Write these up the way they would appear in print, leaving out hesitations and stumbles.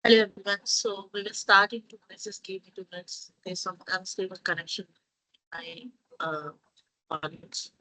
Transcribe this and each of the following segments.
Hello everyone. So we will start in 2 minutes. Just give me 2 minutes. There's some unstable connection with my audience.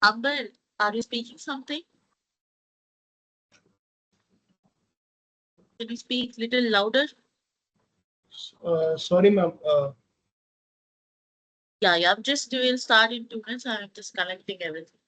Amber, are you speaking something? Can you speak little louder? Sorry, ma'am. Yeah. Just we'll start in 2 minutes. I'm just connecting everything.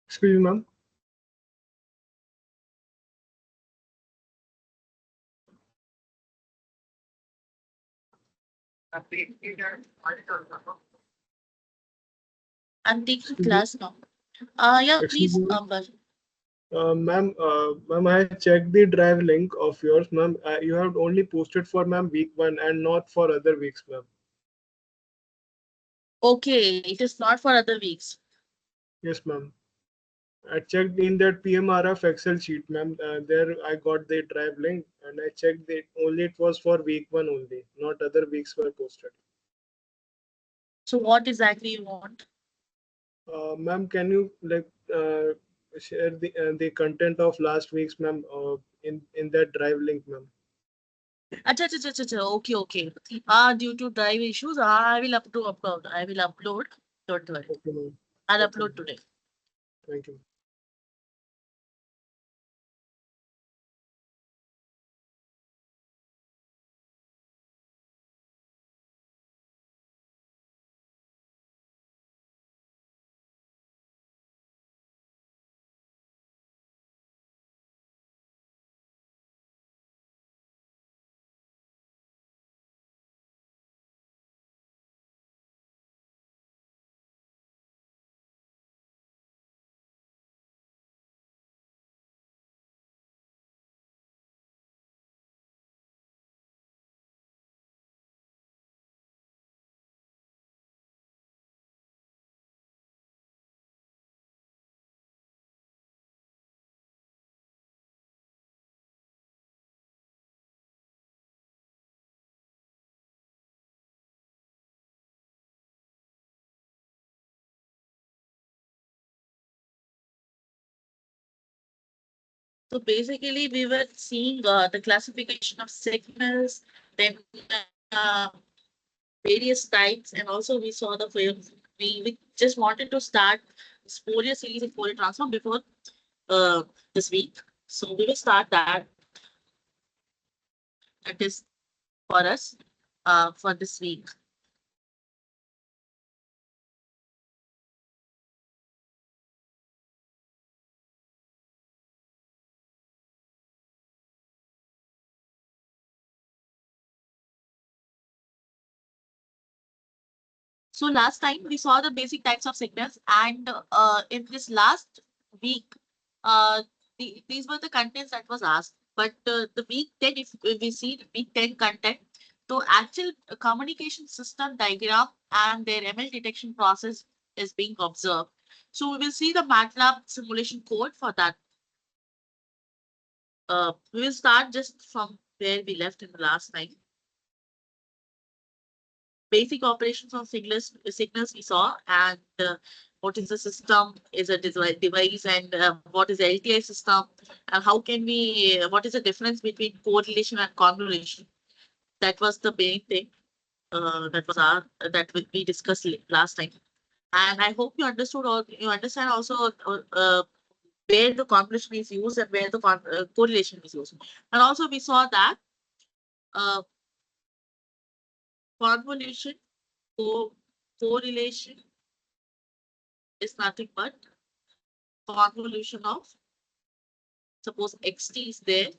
Excuse me, ma'am. I'm taking Excuse me. class now. Yeah, Excuse please, me. Amber. Ma'am, I checked the drive link of yours, ma'am. You have only posted for ma'am week one and not for other weeks, ma'am. Okay, it is not for other weeks. Yes, ma'am. I checked in that PMRF Excel sheet, ma'am. There I got the drive link and I checked it. Only it was for week one only, not other weeks were posted. So what exactly you want? Ma'am, can you like share the content of last week's, ma'am, in that drive link, ma'am? Acha, acha, acha, acha. Okay, okay. Due to drive issues, I will upload. I will upload. Don't worry. Okay, ma'am. I'll Okay, upload ma'am. today. Thank you. So basically, we were seeing the classification of signals, then uh, various types, and also we saw the we just wanted to start Fourier series and Fourier transform before uh, this week. So we will start that. That is for us for this week. So last time we saw the basic types of signals, and in this last week, uh, these were the contents that was asked. But the week 10, if we see the week 10 content, so actual communication system diagram and their ML detection process is being observed. So we will see the MATLAB simulation code for that. We will start just from where we left in the last time. Basic operations of signals we saw, and what is the system is a device, and what is the LTI system, and how can we what is the difference between correlation and convolution. That was the main thing that was our that we discussed last time, and I hope you understood, or you understand also where the convolution is used and where the correlation is used. And also we saw that uh, convolution correlation is nothing but convolution of, suppose xt is there,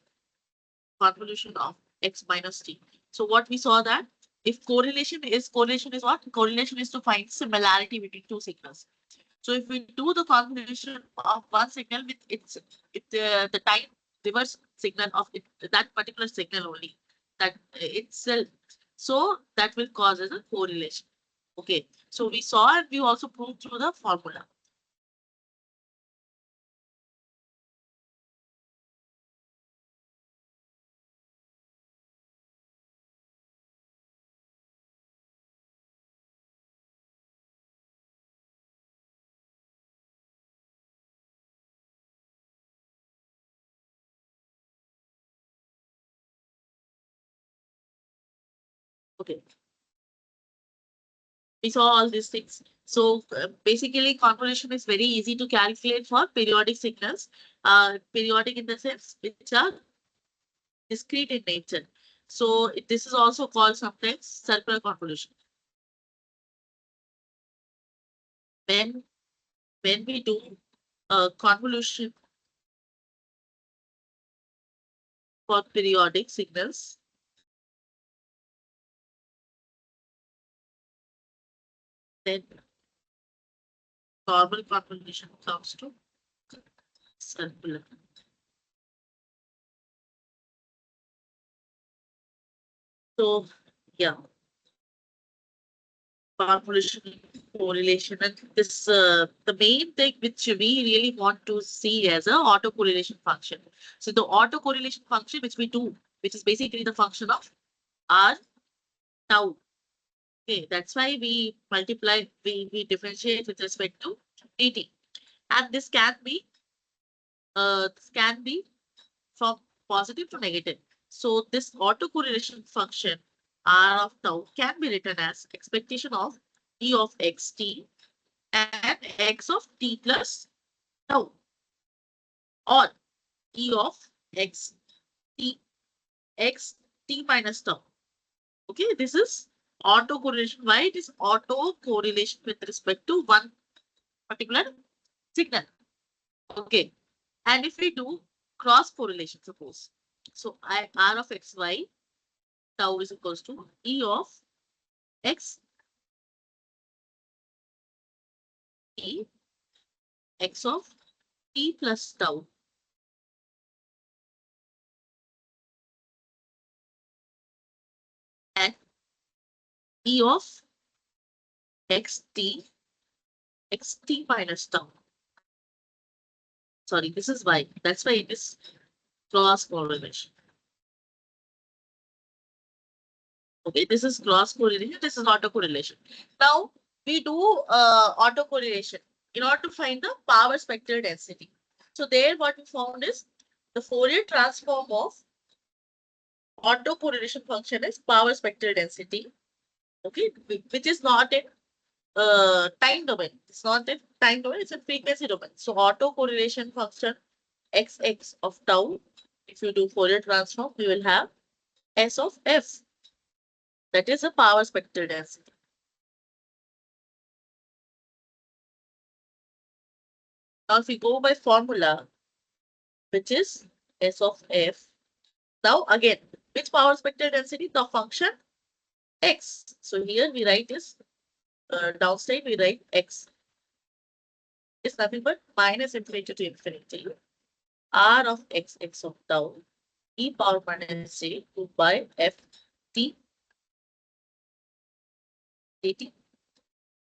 convolution of x minus t. So what we saw that if correlation is what? Correlation is to find similarity between two signals. So if we do the convolution of one signal with the time reverse signal of it, that particular signal only, that itself, so that will cause as a correlation. Okay, so we saw and we also proved through the formula. Okay, we saw all these things. So basically, convolution is very easy to calculate for periodic signals. Periodic in the sense which are discrete in nature. So this is also called sometimes circular convolution. When when we do convolution for periodic signals. Then normal convolution comes to circular. So yeah, convolution correlation, and this the main thing which we really want to see as a autocorrelation function. So the autocorrelation function which we do, which is basically the function of r tau. Okay, that's why we multiply, we differentiate with respect to dt, and this can be from positive to negative. So this autocorrelation function r of tau can be written as expectation of e of xt and x of t plus tau, or e of x t x t minus tau. Okay, this is autocorrelation. Why it is autocorrelation with respect to one particular signal? Okay, and if we do cross correlation, suppose, so r of xy tau is equals to e of x t x of t plus tau, and e of xt xt minus tau. Sorry, this is y. That's why it is cross correlation. Okay, this is cross correlation. This is autocorrelation. Now we do autocorrelation in order to find the power spectral density. So there, what we found is the Fourier transform of autocorrelation function is power spectral density. Okay, which is not in time domain. It's not in time domain. It's a frequency domain. So autocorrelation function xx of tau. If you do Fourier transform, we will have S of f. That is a power spectral density. Now, if we go by formula, which is S of f. Now, again, which power spectral density? The function x. So here we write is downside, we write x. It's nothing but minus infinity to infinity. R of x, x of tau, e power minus j 2 by f t dt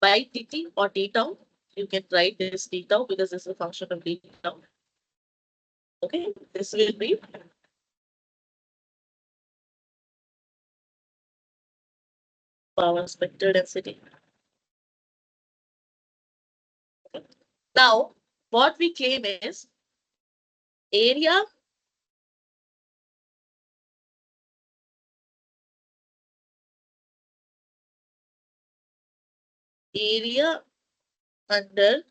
by dt or d tau. You can write this d tau because this is a function of d tau. Okay, this will be power spectral density. Now, what we claim is area under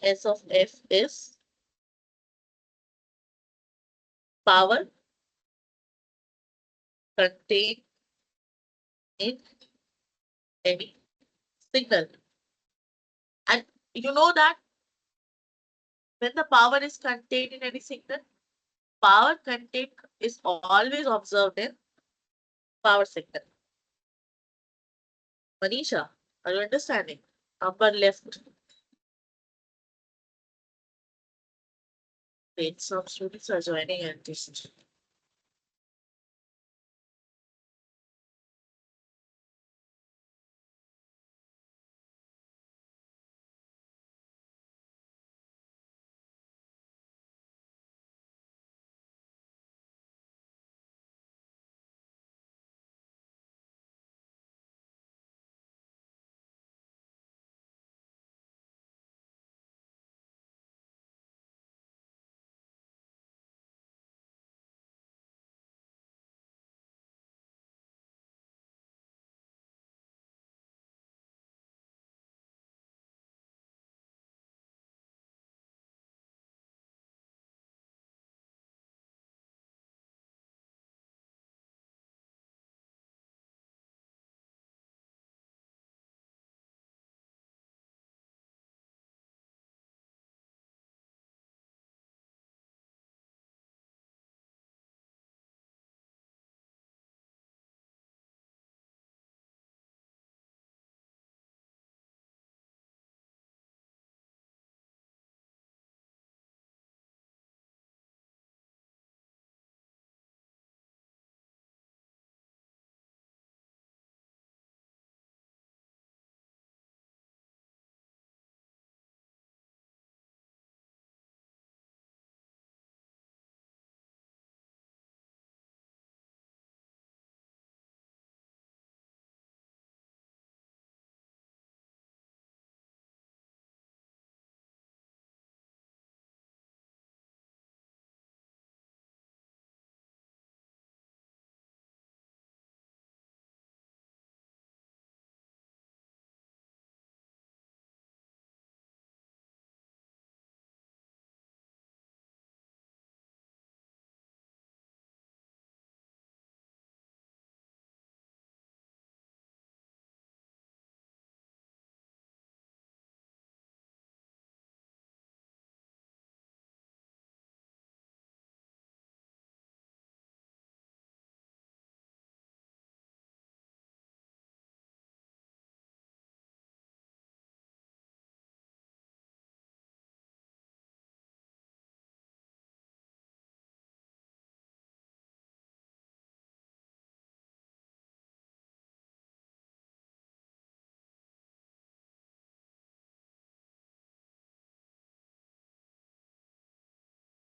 S of f is power contained in any signal. And you know that when the power is contained in any signal, power contained is always observed in power signal. Manisha, are you understanding? Upper left. Wait, some students are joining and this.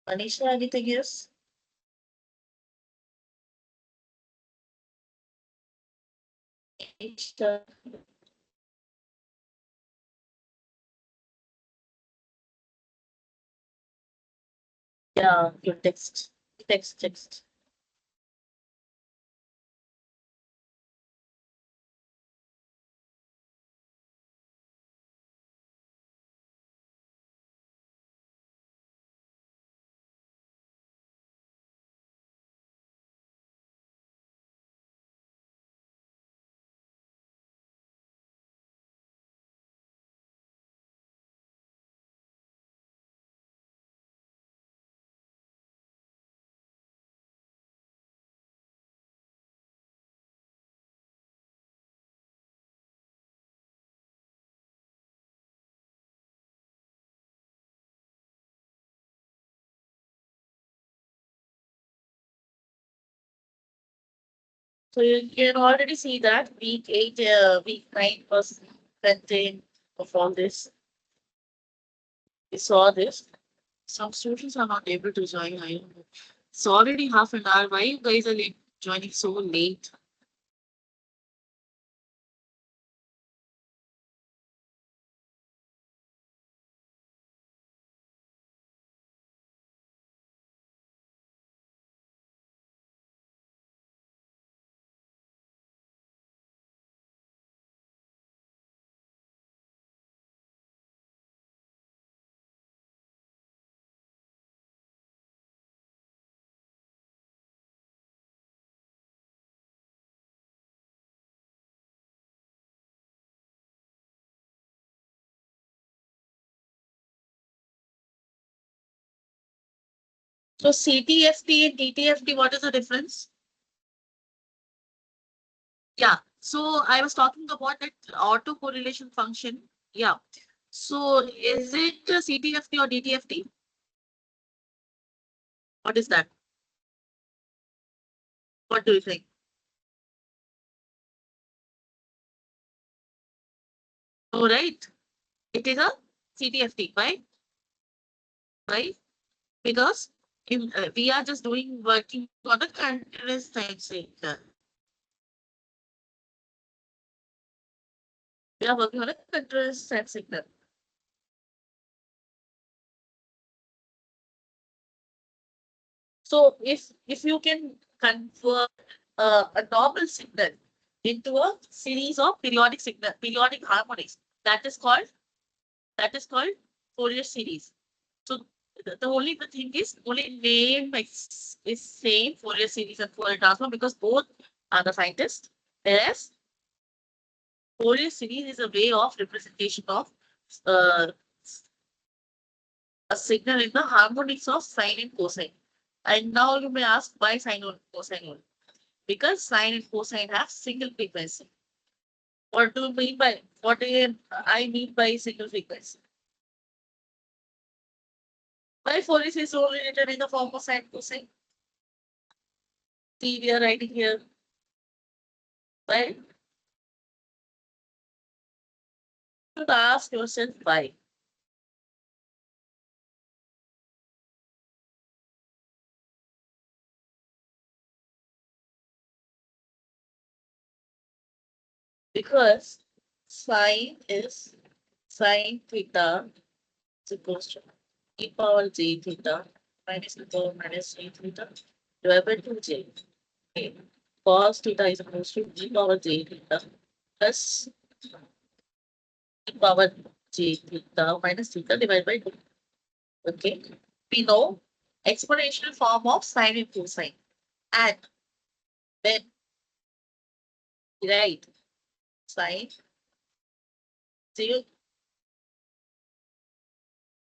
Manisha, anything else? Manisha. Yeah, your text. Text. So you can already see that week 8, week 9 was contained of all this. We saw this. Some students are not able to join. I don't know. It's already half an hour. Why you guys are joining so late? So CTFT and DTFT, what is the difference? Yeah. So I was talking about that autocorrelation function. Yeah. So is it CTFT or DTFT? What is that? What do you think? Oh, right. It is a CTFT. Why? Why? Because we are just working on the continuous time signal. We are working on a continuous time signal. So if you can convert a normal signal into a series of periodic harmonies, that is called Fourier series. So the only the thing is only name is same Fourier series and Fourier transform because both are the scientists. Whereas Fourier series is a way of representation of uh, a signal in the harmonics of sine and cosine. And now you may ask why sine or cosine only? Because sine and cosine have single frequency. What do I mean by single frequency? Why Fourier is only written in the form of sine cosine? See, we are writing here. Why? You should ask yourself why. Because sine is sine theta is equals to e power j theta minus e power minus j theta divided by 2j. Okay. Cos theta is equals to e power j theta plus e power j theta minus theta divided by 2. Okay. We know exponential form of sine and cosine. And then, right, sine j,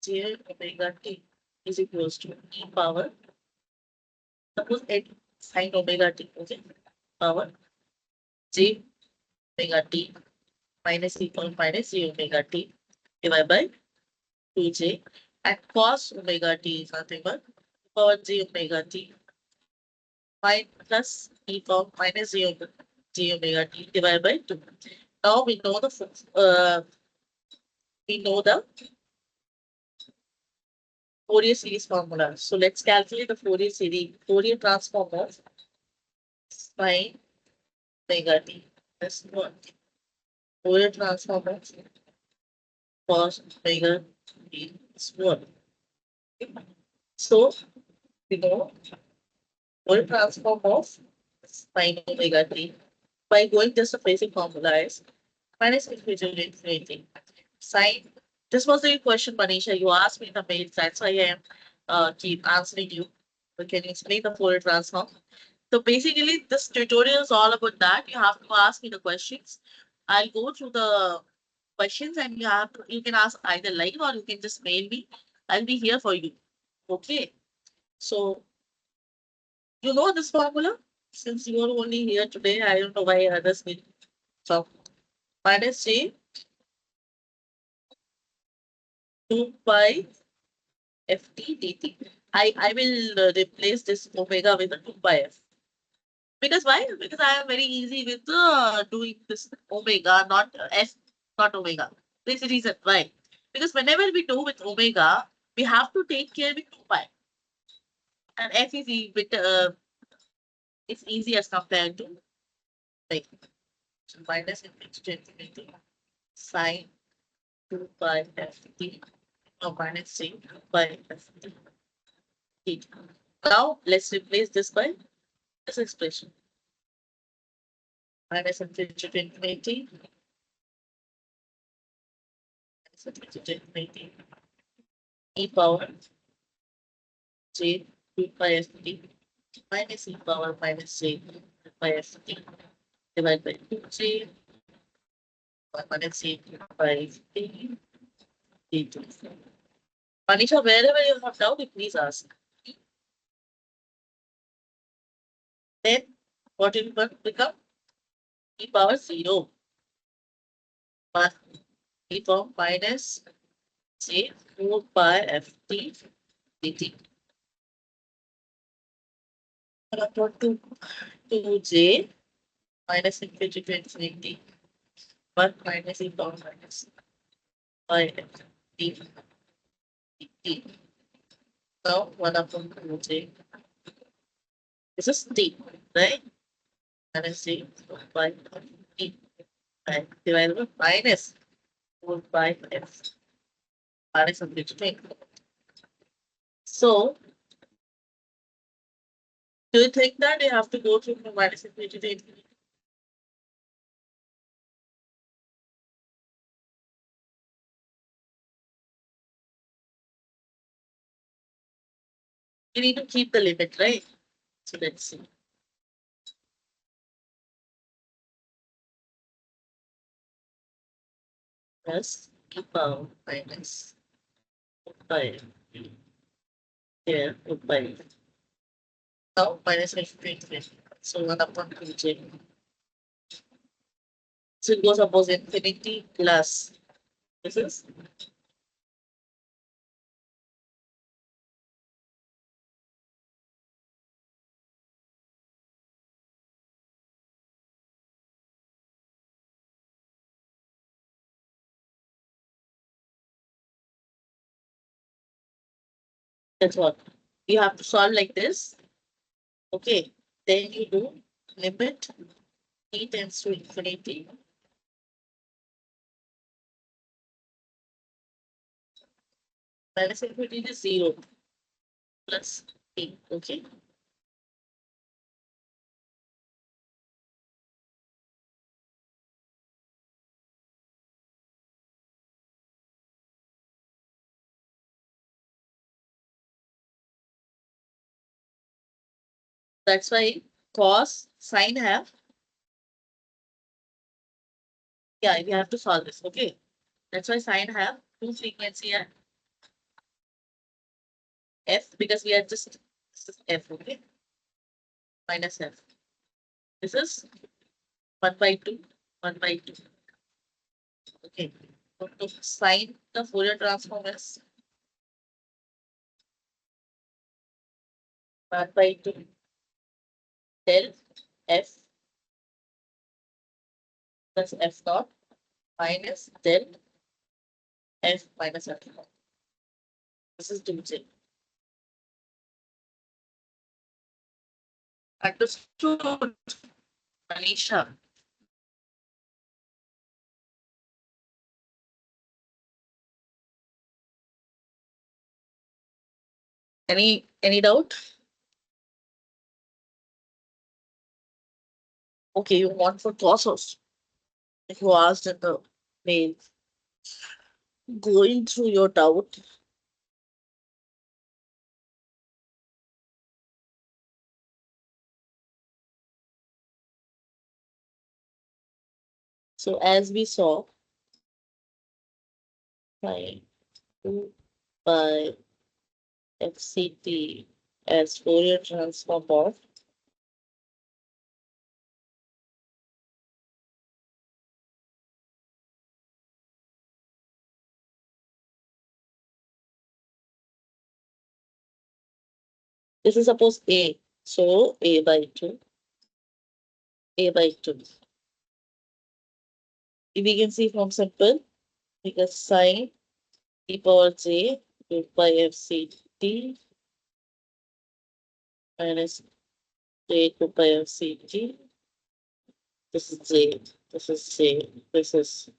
j omega t is equals to e power, suppose at sine omega t, okay, power j omega t minus e power minus j omega t divided by 2j and cos omega t is nothing but power j omega t plus e power minus j omega t divided by 2. Now we know the Fourier series formula. So let's calculate the Fourier transform of sine omega t. That's what Fourier transform of cos omega t is what. So we know Fourier transform of sine omega t by going just the basic formula is minus infinity to infinity. Sine. This was the question, Manisha. You asked me in the mail. That's why I am keep answering you. So can you explain the Fourier transform? So basically, this tutorial is all about that. You have to ask me the questions. I'll go through the questions, and you can ask either live or you can just mail me. I'll be here for you. Okay. So you know this formula. Since you are only here today, I don't know why others will. So minus j 2 pi ft dt. I will replace this omega with a 2 pi f. Because why? Because I am very easy with doing this omega, not s, not omega. This is the reason why. Because whenever we do with omega, we have to take care with 2 pi. And f is bit, it's easy as compared to like so minus infinity sine 2 pi ft or minus c 2 pi ft. Now let's replace this by this expression. Minus infinity to infinity. Minus infinity to infinity. E power j 2 pi ft minus e power minus j 2 pi ft divided by 2j minus j 2 pi ft d2. Manisha, wherever you have doubt, you please ask. Then what will become? E power 0 but e power minus j 4 pi ft dt. Upon 2j minus infinity to infinity 1 minus e power minus pi ft dt. Now 1 upon 2j. This is t, right? Minus j 4 pi t and divided by minus 4 pi f minus infinity. So do you think that you have to go through from minus infinity to infinity? You need to keep the limit, right? So let's see. Plus e power minus 4 pi here 4 pi. Now minus infinity. So 1 upon 2j. So it goes above infinity plus this is that's what you have to solve like this. Okay, then you do limit t tends to infinity minus infinity is 0 plus t. Okay, that's why cos sine have, yeah, we have to solve this. Okay, that's why sine have two frequency at f because we are just this is f. Okay, minus f. This is 1 by 2, 1 by 2. Okay, so to sine the Fourier transform is 1 by 2 del f plus f naught minus del f minus f naught. This is 2j. Understood, Manisha? Any doubt? Okay, you want for process. If you asked in the mail, going through your doubt. So as we saw, by 2 by FCT as Fourier transform of this is suppose A. So A by 2, A by 2. If we can see from simple, because sine e power j 2 by FCT minus j 2 by FCT. This is j, this is j, this is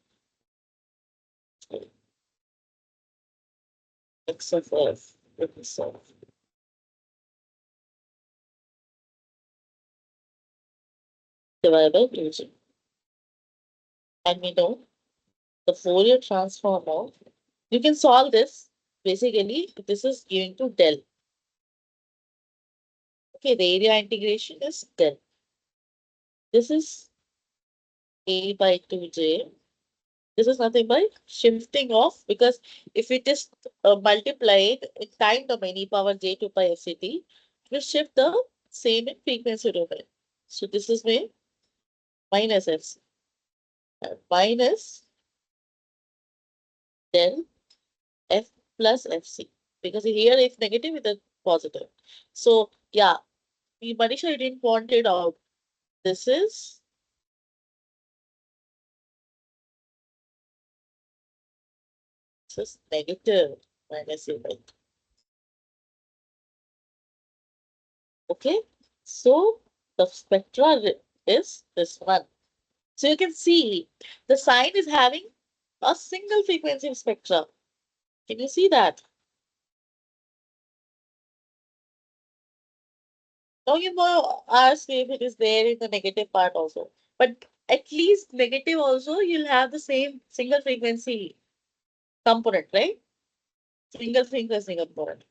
x of f, this of divided by 2j. And we know the Fourier transform of, you can solve this. Basically, this is given to del. Okay, the area integration is del. This is a by 2j. This is nothing but shifting off, because if it is multiplied in time domain e power j 2 by fct, it will shift the same in frequency domain. So this is my minus fc minus del f plus fc, because here it's negative with a positive. So yeah, Manisha, you didn't point it out. This is negative minus a by 2. Okay, so the spectra is this one. So you can see the sign is having a single frequency spectra. Can you see that? Now you know ask me if it is there in the negative part also. But at least negative also you'll have the same single frequency component, right? Single frequency component.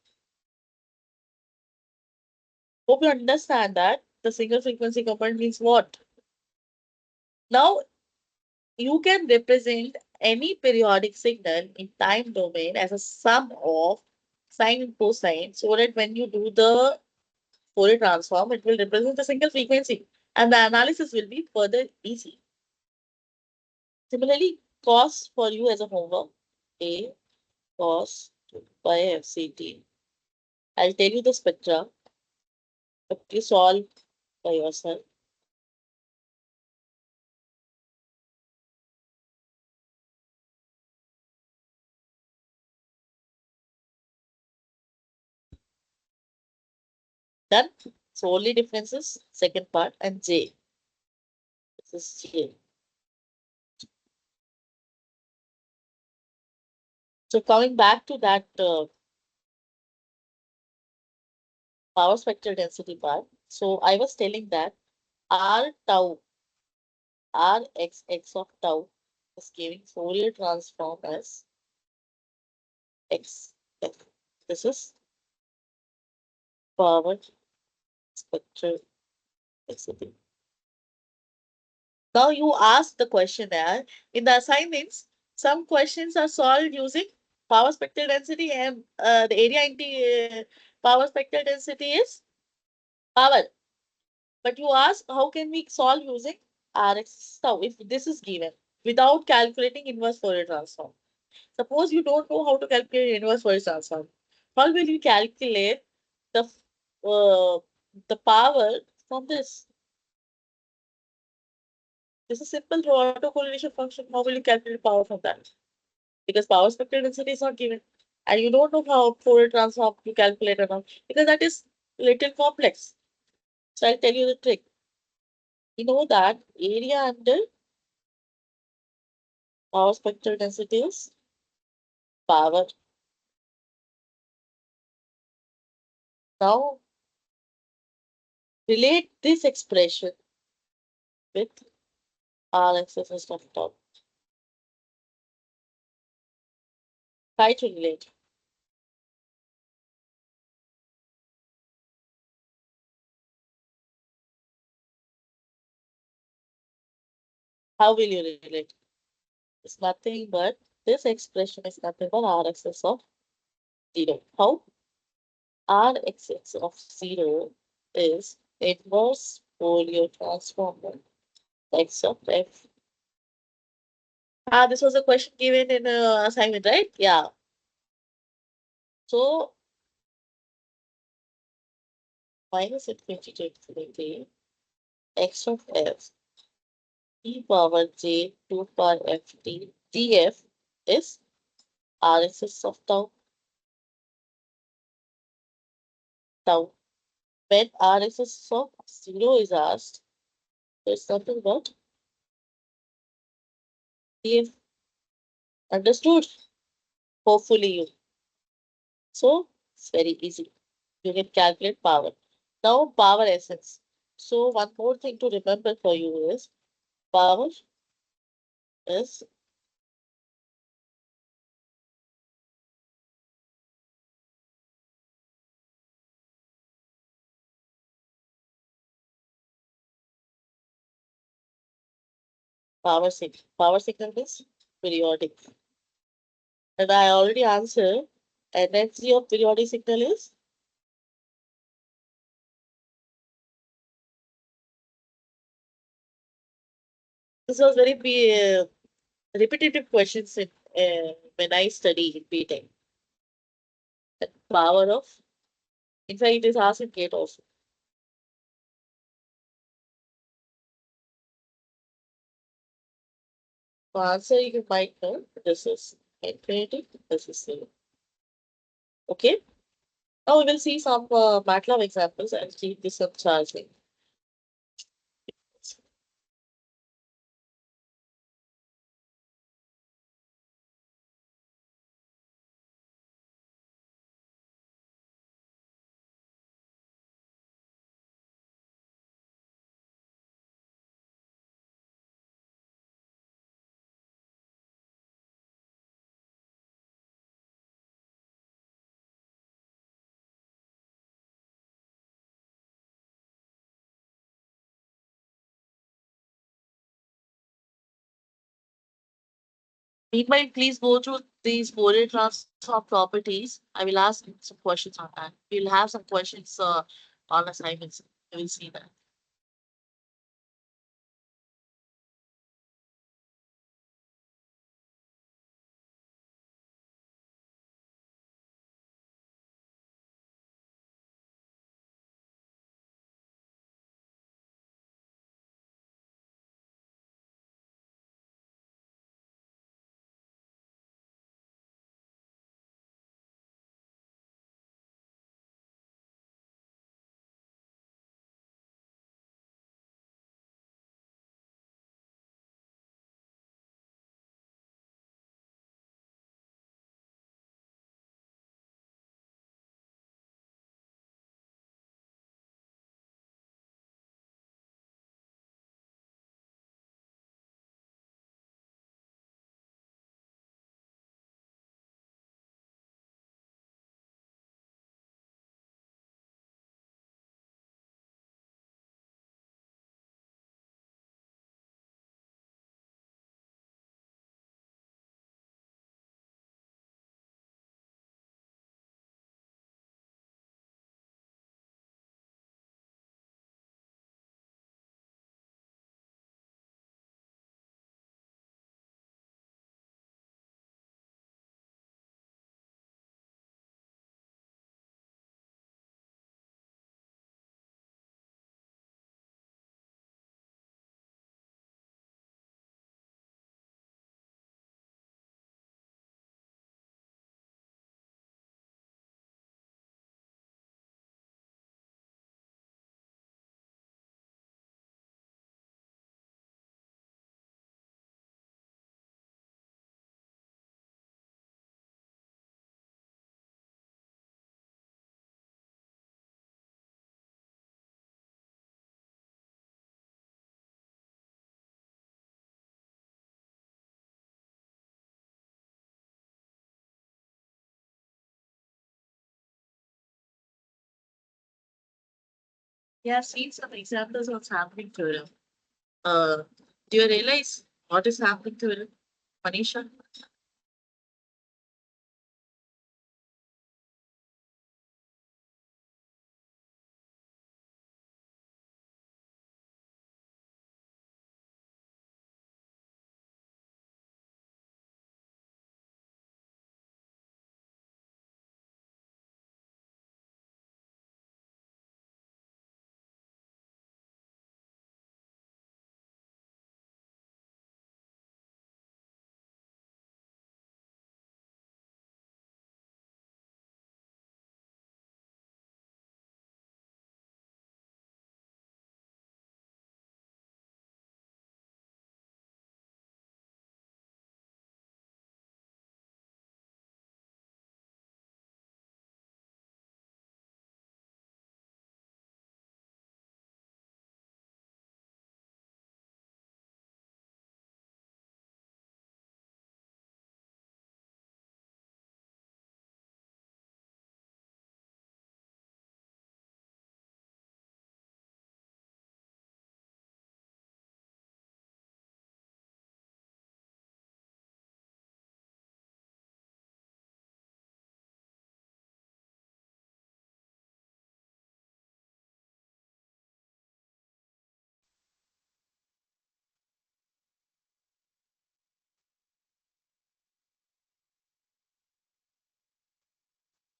Hope you understand that the single frequency component means what? Now you can represent any periodic signal in time domain as a sum of sine and cosine, so that when you do the Fourier transform, it will represent a single frequency and the analysis will be further easy. Similarly, cos for you as a homework, A cos by FCT. I'll tell you the spectra, but you solve by yourself. Done. So only difference is second part and J. This is J. So coming back to that power spectral density part. So I was telling that R tau, R x of tau is giving Fourier transform as x. This is power spectral density. Now you ask the question there in the assignments. Some questions are solved using power spectral density, and the area into power spectral density is power. But you ask how can we solve using Rx tau if this is given without calculating inverse Fourier transform. Suppose you don't know how to calculate inverse Fourier transform. How will you calculate uh, the power from this? This is simple through autocorrelation function. How will you calculate power from that? Because power spectral density is not given. and you don't know how Fourier transform to calculate or not, because that is little complex. So I'll tell you the trick. You know that area under power spectral density is power. Now relate this expression with R axis of top. Try to relate. How will you relate? It's nothing but this expression is nothing but R axis of 0. How? R axis of 0 is inverse Fourier transform x of f. Ah, this was a question given in assignment, right? Yeah. So minus infinity to infinity x of f e power j 2 power ft df is R axis of tau. When R axis of 0 is asked, there's nothing but df. Understood? Hopefully you. So it's very easy. You can calculate power. Now power essence. So one more thing to remember for you is power is power signal. Power signal is periodic. And I already answered. Energy of periodic signal is this was very repetitive questions in, when I study in BTech. The power of, in fact, it is asked in GATE also. For answer, you might know this is infinity, this is 0. Okay. Now we will see some MATLAB examples and see this up charging. Meanwhile, please go through these Fourier transform properties. I will ask some questions on that. We'll have some questions on assignments. We will see that. We have seen some examples of sampling theorem. Do you realize what is sampling theorem, Manisha?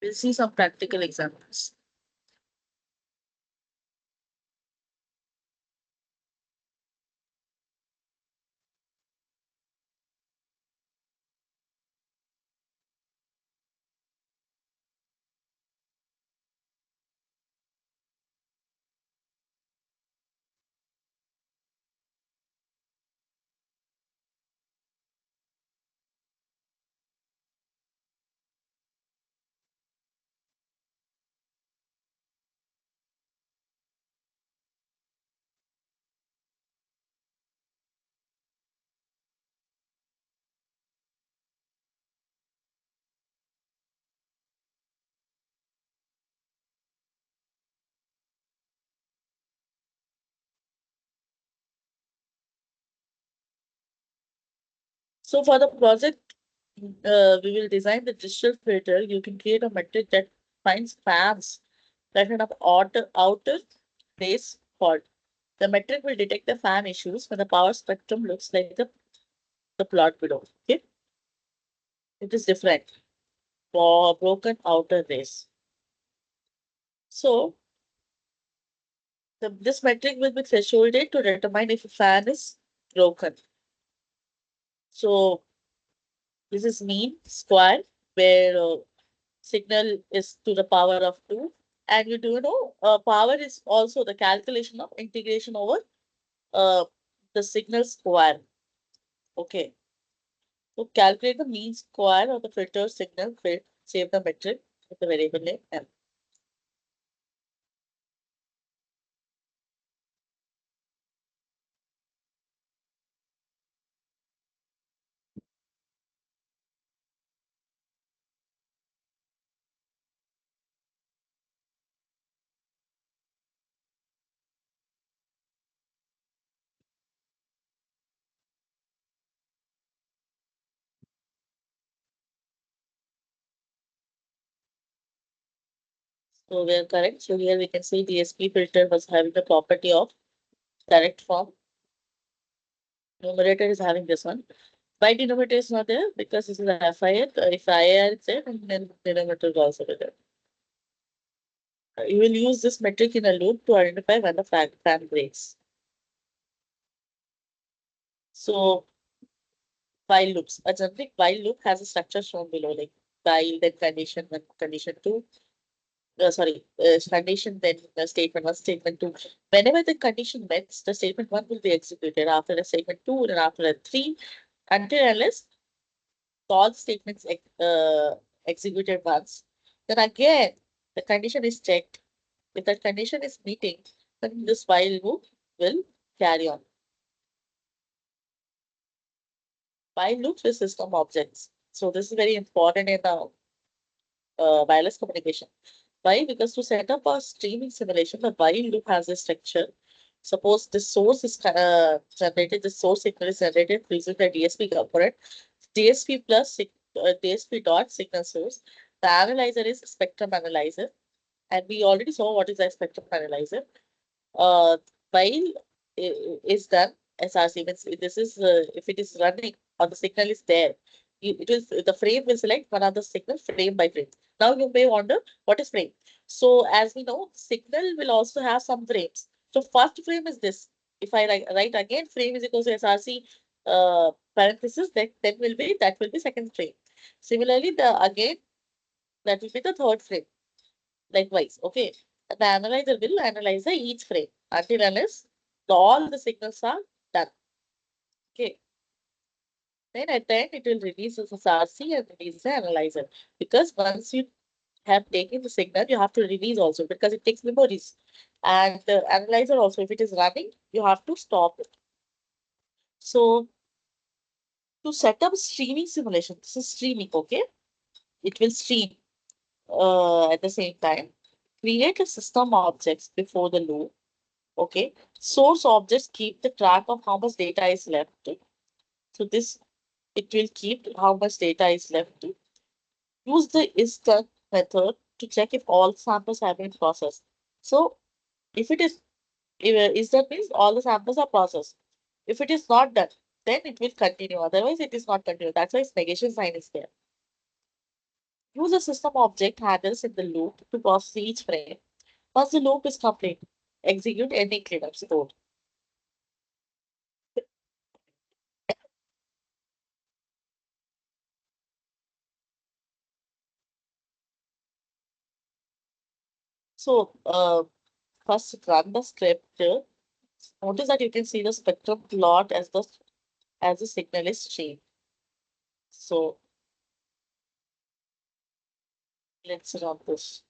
We'll see some practical examples. So for the project, we will design the digital filter. You can create a metric that finds fans that have outer phase fault. The metric will detect the fan issues when the power spectrum looks like the plot below. Okay, it is different for broken outer rays. So this metric will be thresholded to determine if a fan is broken. So this is mean square where signal is to the power of 2. And you do know power is also the calculation of integration over uh, the signal square. Okay. So calculate the mean square of the filter signal fit, save the metric with the variable name M. So we are correct. So here we can see DSP filter was having the property of correct form. Numerator is having this one. Why denominator is not there? Because this is a FIR. If IR is there, then denominator is also there. You will use this metric in a loop to identify when the fan breaks. So while loops, a generic while loop has a structure shown below, like while, then condition one, condition two. Condition, then statement one, statement two. Whenever the condition met, the statement one will be executed after the statement two and after the three, until unless all statements executed once. Then again, the condition is checked. If that condition is meeting, then this while loop will carry on. While loops with system objects. So this is very important in the wireless communication. Why? Because to set up a streaming simulation, the while loop has a structure. Suppose the source is generated, the source signal is generated using the DSP component. DSP plus DSP dot signal source. The analyzer is spectrum analyzer, and we already saw what is a spectrum analyzer. While is done SRC means this is if it is running or the signal is there, it will the frame will select one of the signal frame by frame. Now you may wonder what is frame. So as we know, signal will also have some frames. So first frame is this. If I write again frame is equal to SRC parenthesis, then that will be second frame. Similarly, the again that will be the third frame. Likewise, okay. The analyzer will analyze the each frame until unless all the signals are done. Okay. Then at the end, it will release the SRC and release the analyzer. Because once you have taken the signal, you have to release also because it takes memories. And the analyzer also, if it is running, you have to stop it. So to set up streaming simulation, this is streaming, okay? It will stream at the same time. Create a system objects before the loop. Okay. Source objects keep the track of how much data is left. So this, it will keep how much data is left. Use the is done method to check if all samples have been processed. So if it is done means all the samples are processed. If it is not done, then it will continue. Otherwise, it is not continue. That's why its negation sign is there. Use a system object handles in the loop to process each frame. Once the loop is complete, execute ending cleanup code. So first run the script. Notice that you can see the spectrum plot as the signal is changed. So let's run this.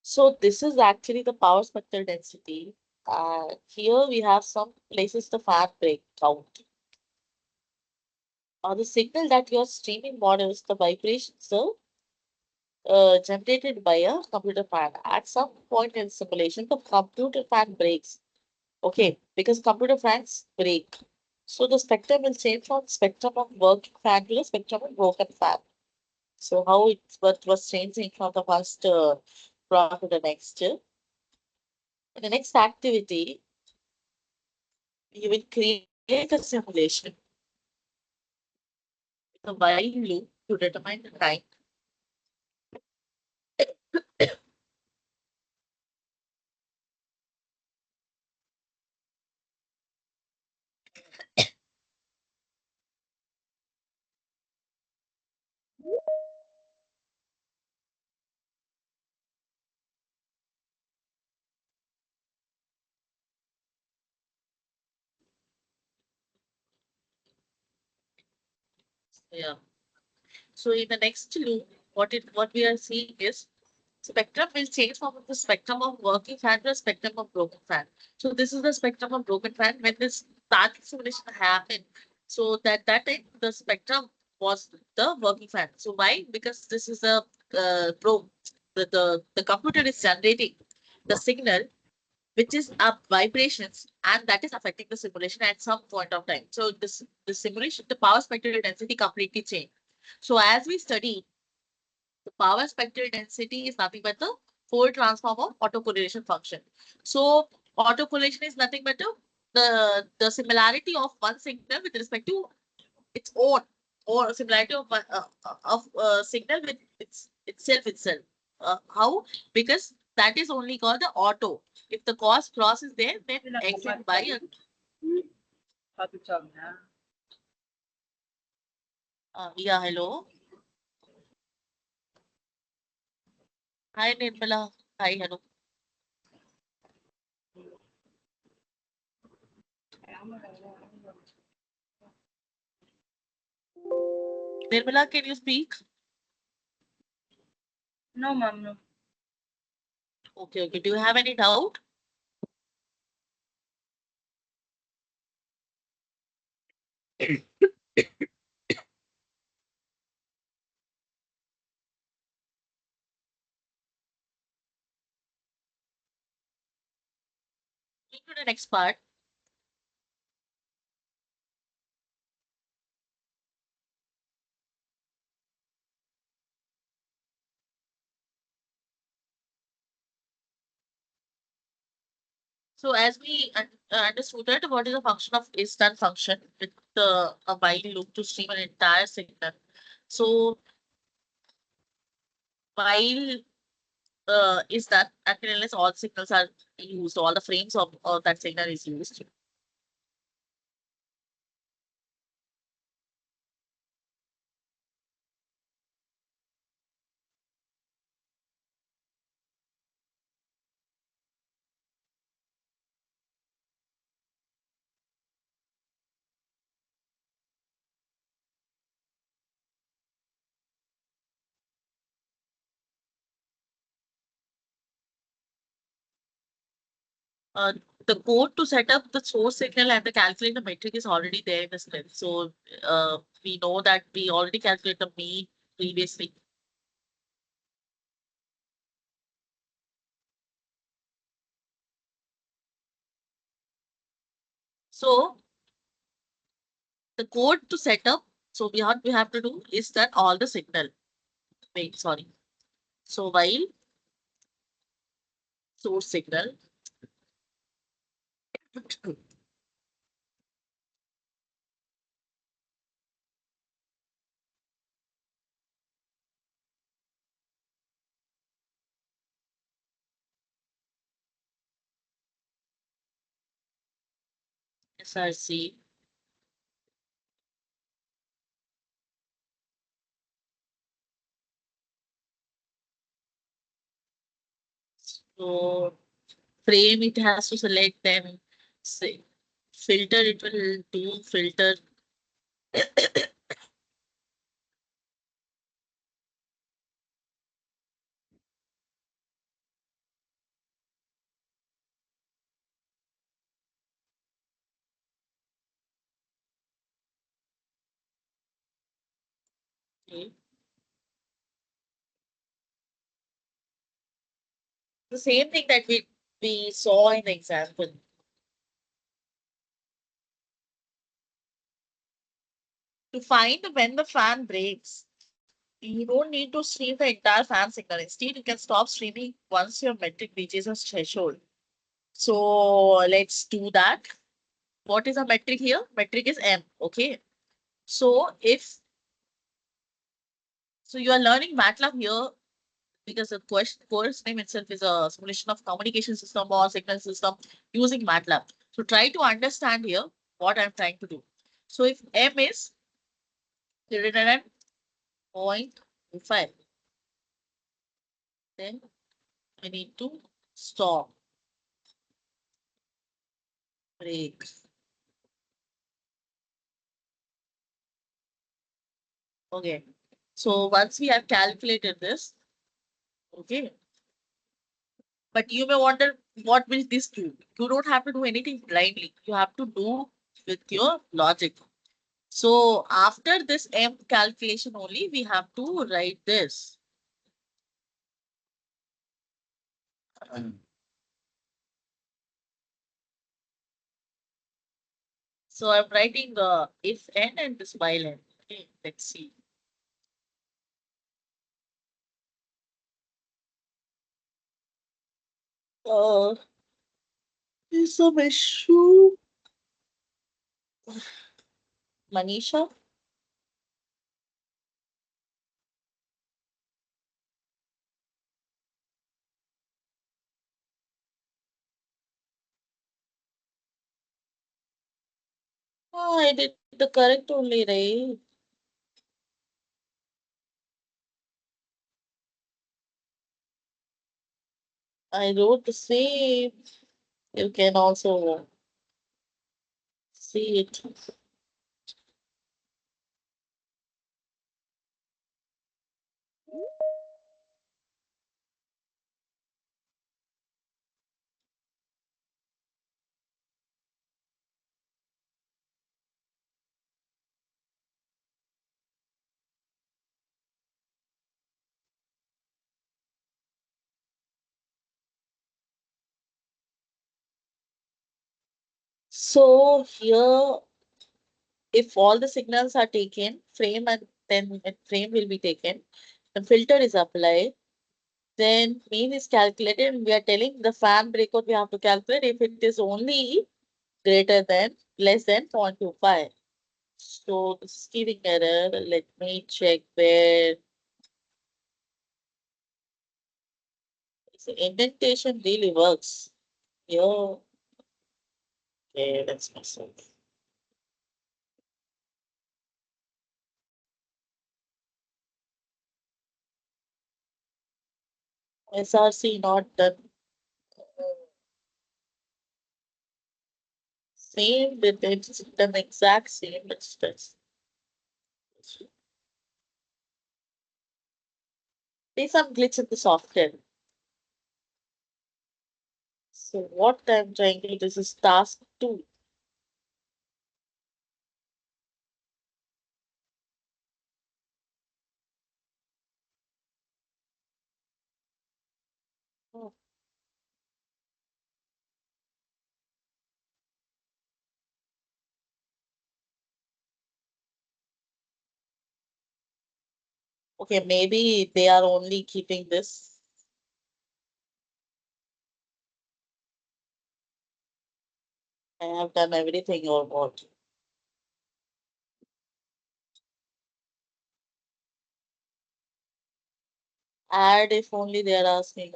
So this is actually the power spectral density. Here we have some places the fan break count. On the signal that you're streaming models, the vibrations generated by a computer fan. At some point in simulation, the computer fan breaks. Okay, because computer fans break. So the spectrum will change from spectrum of working fan to the spectrum of broken fan. So how it what was changing from the first block to the next. In the next activity, you will create a simulation with a while loop to determine the time. Yeah. So in the next loop, what we are seeing is spectrum will change from the spectrum of working fan to a spectrum of broken fan. So this is the spectrum of broken fan when this starting simulation happened. So that time the spectrum was the working fan. So why? Because this is a the computer is generating the signal which is up vibrations and that is affecting the simulation at some point of time. So this the simulation, the power spectral density completely changed. So as we study, the power spectral density is nothing but the Fourier transform of autocorrelation function. So autocorrelation is nothing but the similarity of one signal with respect to its own or similarity of signal with itself. How? Because that is only called the auto. If the cross is there, then exit by a yeah, hello. Hi, Nirmala. Hi, hello. Nirmala, can you speak? No, ma'am, no. Okay, okay. Do you have any doubt? To the next part. So as we understood that, what is the function of is done function with a while loop to stream an entire signal. So while is that unless all signals are used, all the frames of that signal is used. Uh, the code to set up the source signal and the calculate the metric is already there in the script. So we know that we already calculated the mean previously. So the code to set up, so what we have to do is that all the signal. Wait, sorry. So while source signal SRC. So frame it has to select them. Say, filter it will do filter. Okay. The same thing that we saw in the example. To find when the fan breaks, you don't need to stream the entire fan signal. Instead, you can stop streaming once your metric reaches a threshold. So let's do that. What is a metric here? Metric is M. Okay. So if so, you are learning MATLAB here because the course name itself is a simulation of communication system or signal system using MATLAB. So try to understand here what I'm trying to do. So if M is greater than 0.5, then I need to stop, break. Okay. So once we have calculated this, okay. But you may wonder what will this do? You don't have to do anything blindly. You have to do with your logic. So after this M calculation only, we have to write this. So I'm writing if n and this while n. Okay, let's see. Uh, there's some issue. Manisha? Oh, I did the correct only, right? I wrote the same. You can also see it. So here, if all the signals are taken, frame and then frame will be taken, the filter is applied, then mean is calculated, and we are telling the fan breakout we have to calculate if it is only greater than less than 0.25. So this is giving error. Let me check where the indentation really works. Here, okay, that's myself. SRC not done. Same with it's done exact same but stress. There's some glitch in the software. So what I'm trying to do, this is task 2. Oh, okay, maybe they are only keeping this. I have done everything or what? Add if only they are asking.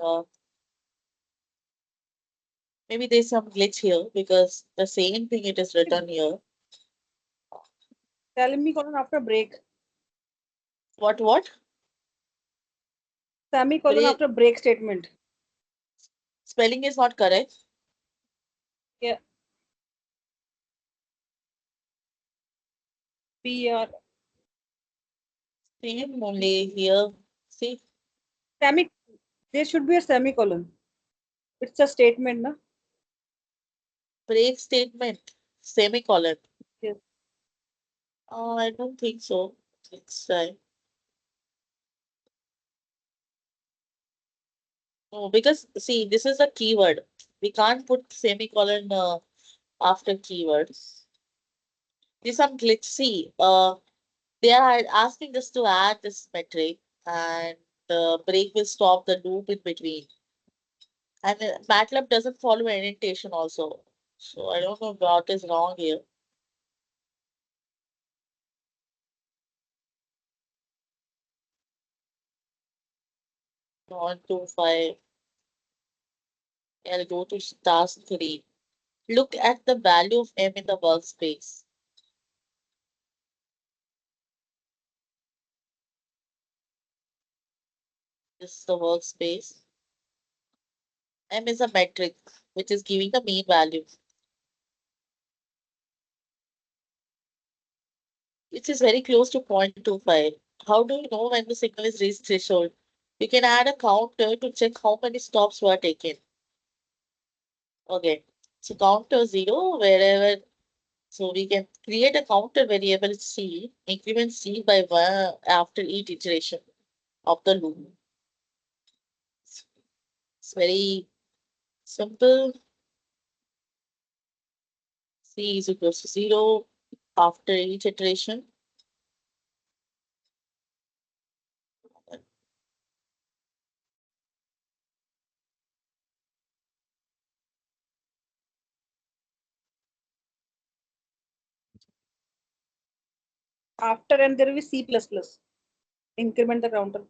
Maybe there's some glitch here because the same thing it is written here. Semicolon after break. What? Semicolon Break, after break statement. spelling is not correct. Yeah. PR. Same only here. See, Semi. There should be a semicolon. It's a statement, na? break statement, semicolon. Yes. I don't think so. Let's try. No, because see, this is a keyword. We can't put semicolon after keywords. There's some glitch. See, they are asking us to add this metric, and the break will stop the loop in between. And MATLAB doesn't follow indentation also. So I don't know what is wrong here. One, two, five. I'll go to task 3. Look at the value of M in the workspace. This is the workspace. M is a metric which is giving the mean value, which is very close to 0.25. How do you know when the signal is reached threshold? You can add a counter to check how many stops were taken. Okay. So counter 0 wherever. So we can create a counter variable C, increment C by 1 after each iteration of the loop. It's very simple. C is equals to 0 after each iteration. After and there will be C++. Increment the counter.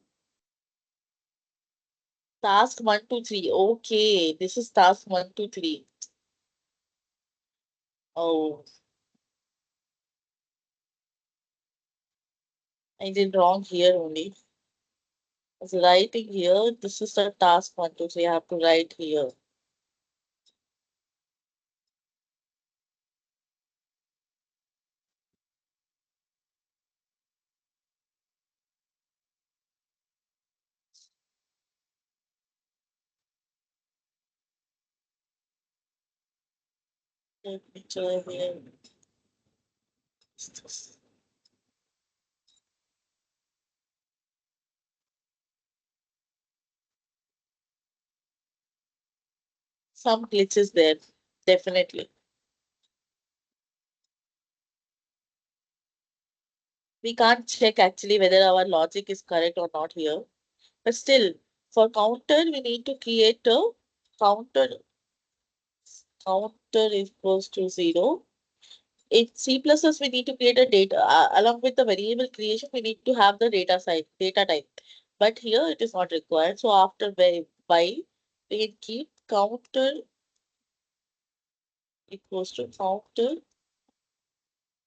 Task 1, 2, 3. Okay, this is task 1, 2, 3. Oh, I did wrong here only. I was writing here. This is the task 1, 2, 3. I have to write here. Let me try here. Some glitches there, definitely. we can't check actually whether our logic is correct or not here. But still, for counter, we need to create a counter. Counter equals to 0. In C++, we need to create a data along with the variable creation. We need to have the data type. But here it is not required. So after while we can keep counter equals to counter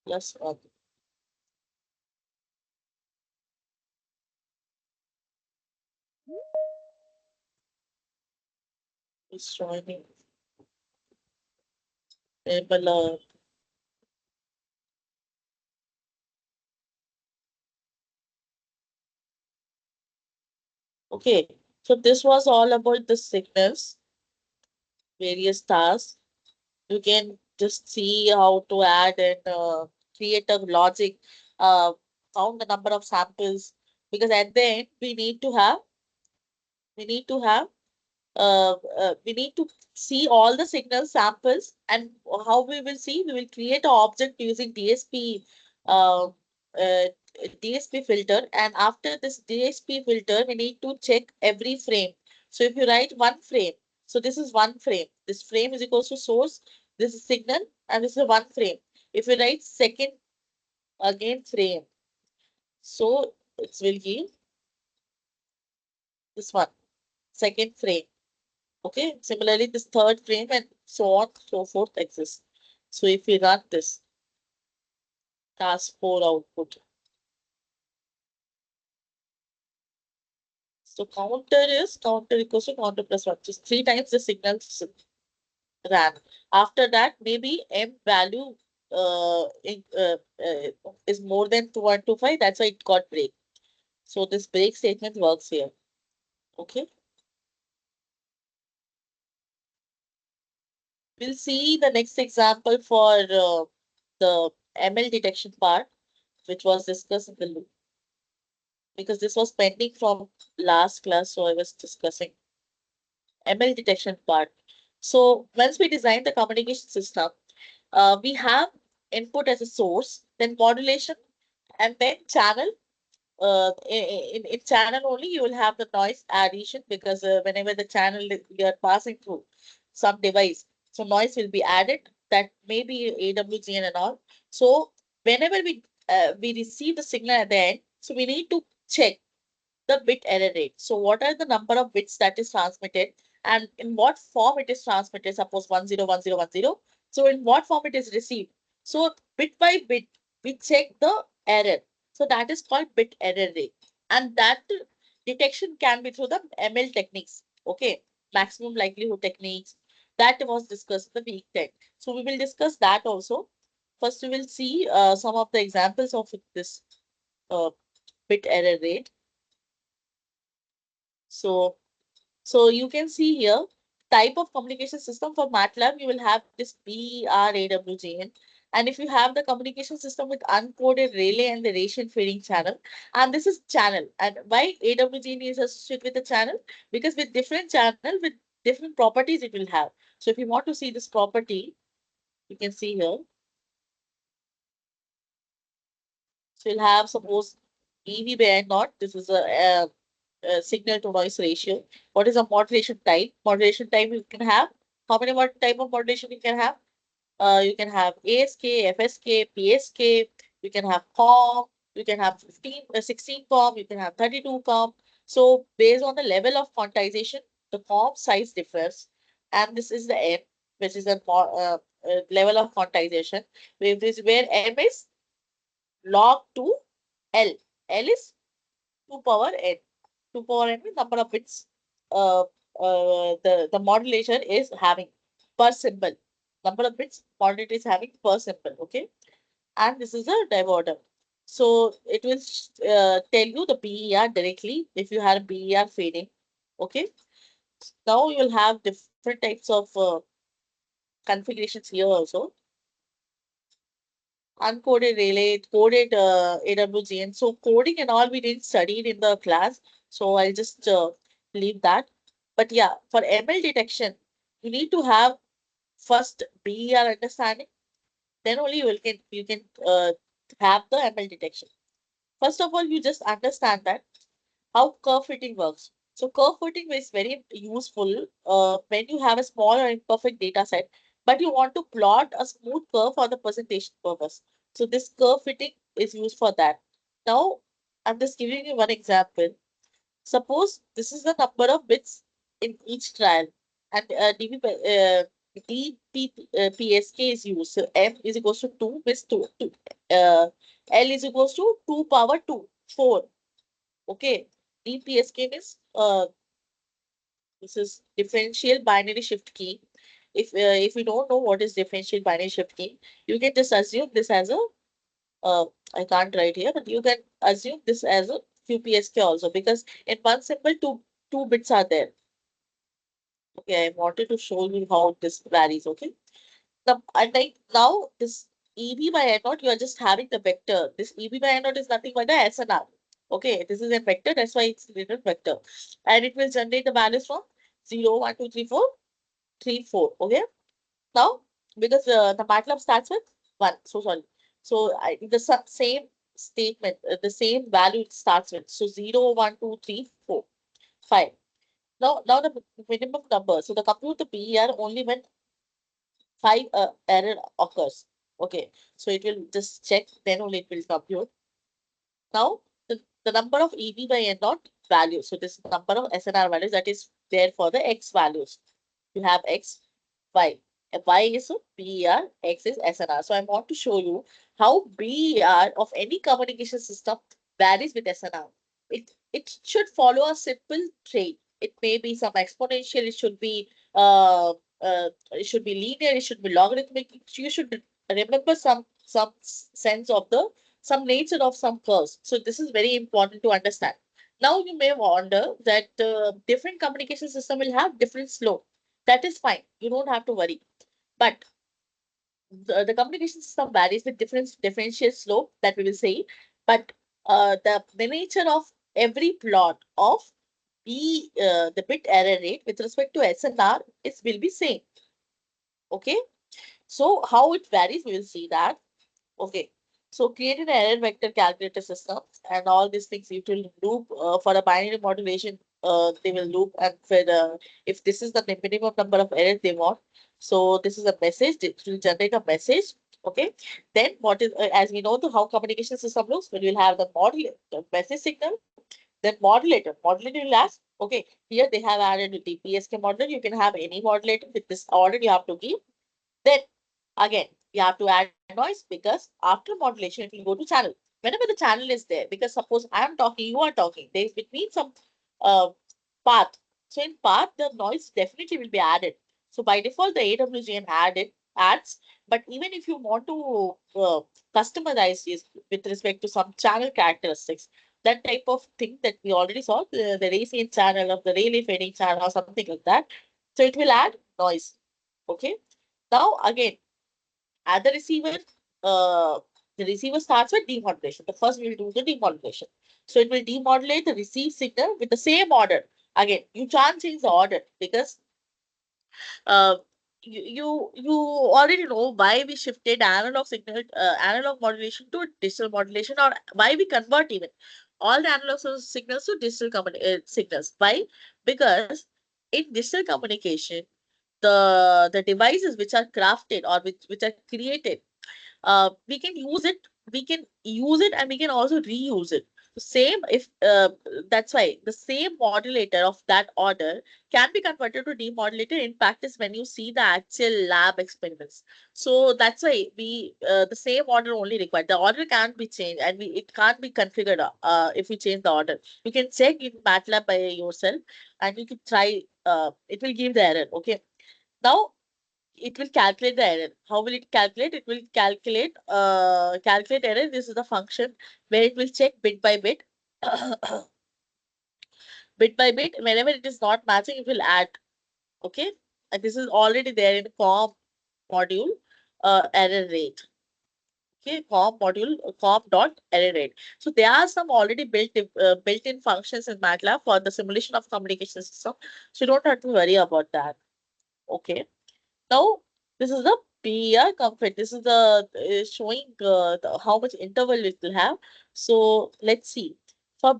plus 1. It's showing enable. Okay, so this was all about the signals, various tasks. You can just see how to add and create a logic, count the number of samples, because at the end we need to have we need to see all the signal samples, and how we will see, we will create an object using uh, uh, DSP filter, and after this DSP filter, we need to check every frame. So if you write one frame, so this is one frame. This frame is equals to source, this is signal, and this is one frame. If you write second again frame, so it will give this one, second frame. Okay, similarly, this third frame and so on, so forth exists. So if we run this task 4 output, so counter equals to counter plus 1, just 3 times the signals ran. After that, maybe M value is more than 2.25, that's why it got break. So this break statement works here. Okay, we'll see the next example for the ML detection part, which was discussed in the loop, because this was pending from last class, so I was discussing ML detection part. So once we design the communication system, we have input as a source, then modulation, and then channel. In channel only, you will have the noise addition, because whenever the channel you are passing through some device, so noise will be added. That may be AWGN and all. So whenever we receive the signal at the end, so we need to check the bit error rate. So what are the number of bits that is transmitted, and in what form it is transmitted? Suppose 101010. So in what form it is received? So bit by bit, we check the error. So that is called bit error rate. And that detection can be through the ML techniques. Okay. Maximum likelihood techniques. That was discussed in the week 10. So we will discuss that also. First, we will see some of the examples of this uh, bit error rate. So you can see here, type of communication system for MATLAB, you will have this BRAWGN. And if you have the communication system with uncoded relay and the Raysian feeding channel, and this is channel. And why AWGN is associated with the channel? Because with different channel, with different properties it will have. So if you want to see this property, you can see here. So you'll have, suppose, EV by not. This is a signal to noise ratio. What is a modulation type? Modulation type you can have. How many type of modulation you can have? You can have ASK, FSK, PSK. You can have COM. You can have 16 COM. You can have 32 COM. So based on the level of quantization, the COM size differs. And this is the M, which is the level of quantization. Where M is log to L. L is 2 power N. 2 power N means number of bits the modulation is having per symbol. Number of bits modulator is having per symbol. Okay. And this is a diverter. So it will tell you the BER directly if you have BER fading. Okay. Now you will have different types of configurations here also. Uncoded relay, coded AWGN. So coding and all we didn't study it in the class. So I'll just leave that. But yeah, for ML detection, you need to have first BER understanding. Then only you can have the ML detection. First of all, you just understand that how curve fitting works. So curve fitting is very useful when you have a small or imperfect data set, but you want to plot a smooth curve for the presentation purpose. So this curve fitting is used for that. Now, I'm just giving you one example. Suppose this is the number of bits in each trial, and DPSK is used. So M is equals to 2 bits 2. L is equals to 2 power 2, 4. Okay. DPSK means this is differential binary shift key. If you don't know what is differential binary shift key, you can just assume this as a uh, I can't write here, but you can assume this as a QPSK also, because in one symbol two bits are there. Okay, I wanted to show you how this varies. Okay, and like now this EB by N naught, you are just having the vector. This EB by N naught is nothing but the SNR. Okay, this is a vector, that's why it's written vector, and it will generate the values from 0, 1, 2, 3, 4, 3, 4. Okay, now because the MATLAB starts with 1, so sorry. So same statement, the same value it starts with. So 0, 1, 2, 3, 4, 5. Now the minimum number. So the compute the PER only when 5 error occurs. Okay, so it will just check, then only it will compute. Now the number of EB by N naught value. So this number of SNR values that is there for the X values. You have X, Y. Y is BER, X is SNR. So I want to show you how BER of any communication system varies with SNR. It should follow a simple trait. It may be some exponential, it should be linear, it should be logarithmic. You should remember some sense of the some nature of some curves. So this is very important to understand. Now you may wonder that different communication system will have different slope. That is fine. You don't have to worry. But the communication system varies with different differential slope that we will say. But the nature of every plot of the bit error rate with respect to SNR is will be same. Okay. So how it varies, we will see that. Okay. So create an error vector calculator system and all these things it will loop for a binary modulation. They will loop, and for if this is the minimum number of errors they want. So this is a message. It will generate a message. Okay. Then what is as we know the how communication system looks, when you'll have the the message signal, then modulator. Modulator will ask. Okay. Here they have added the DPSK modulator. You can have any modulator with this order you have to give. Then again, you have to add noise because after modulation, it will go to channel. Whenever the channel is there, because suppose I am talking, you are talking, there is between some uh, path. So in path, the noise definitely will be added. So by default, the AWGN adds, but even if you want to customize this with respect to some channel characteristics, that type of thing that we already saw, the Raytheon channel of the Rayleigh fading channel or something like that. So it will add noise. Okay. Now again, at uh, the receiver starts with demodulation. The first we will do the demodulation. So it will demodulate the received signal with the same order. Again, you can't change the order because uh, you already know why we shifted analog modulation to digital modulation, or why we convert even all the analog signals to digital signals. Why? Because in digital communication, the devices which are crafted or which are created, we can use it, and we can also reuse it. Same if that's why the same modulator of that order can be converted to demodulator in practice when you see the actual lab experiments. So that's why we the same order only required. The order can't be changed, and it can't be configured if you change the order. You can check in MATLAB by yourself, and you can try. It will give the error. Okay. Now it will calculate the error. How will it calculate? It will calculate error. This is the function where it will check bit by bit, bit by bit. Whenever it is not matching, it will add. Okay, and this is already there in com module error rate. Okay, com module com dot error rate. So there are some already built-in functions in MATLAB for the simulation of communication system. So you don't have to worry about that. Okay. Now, this is the BER comfort. This is the showing how much interval it will have. So let's see. For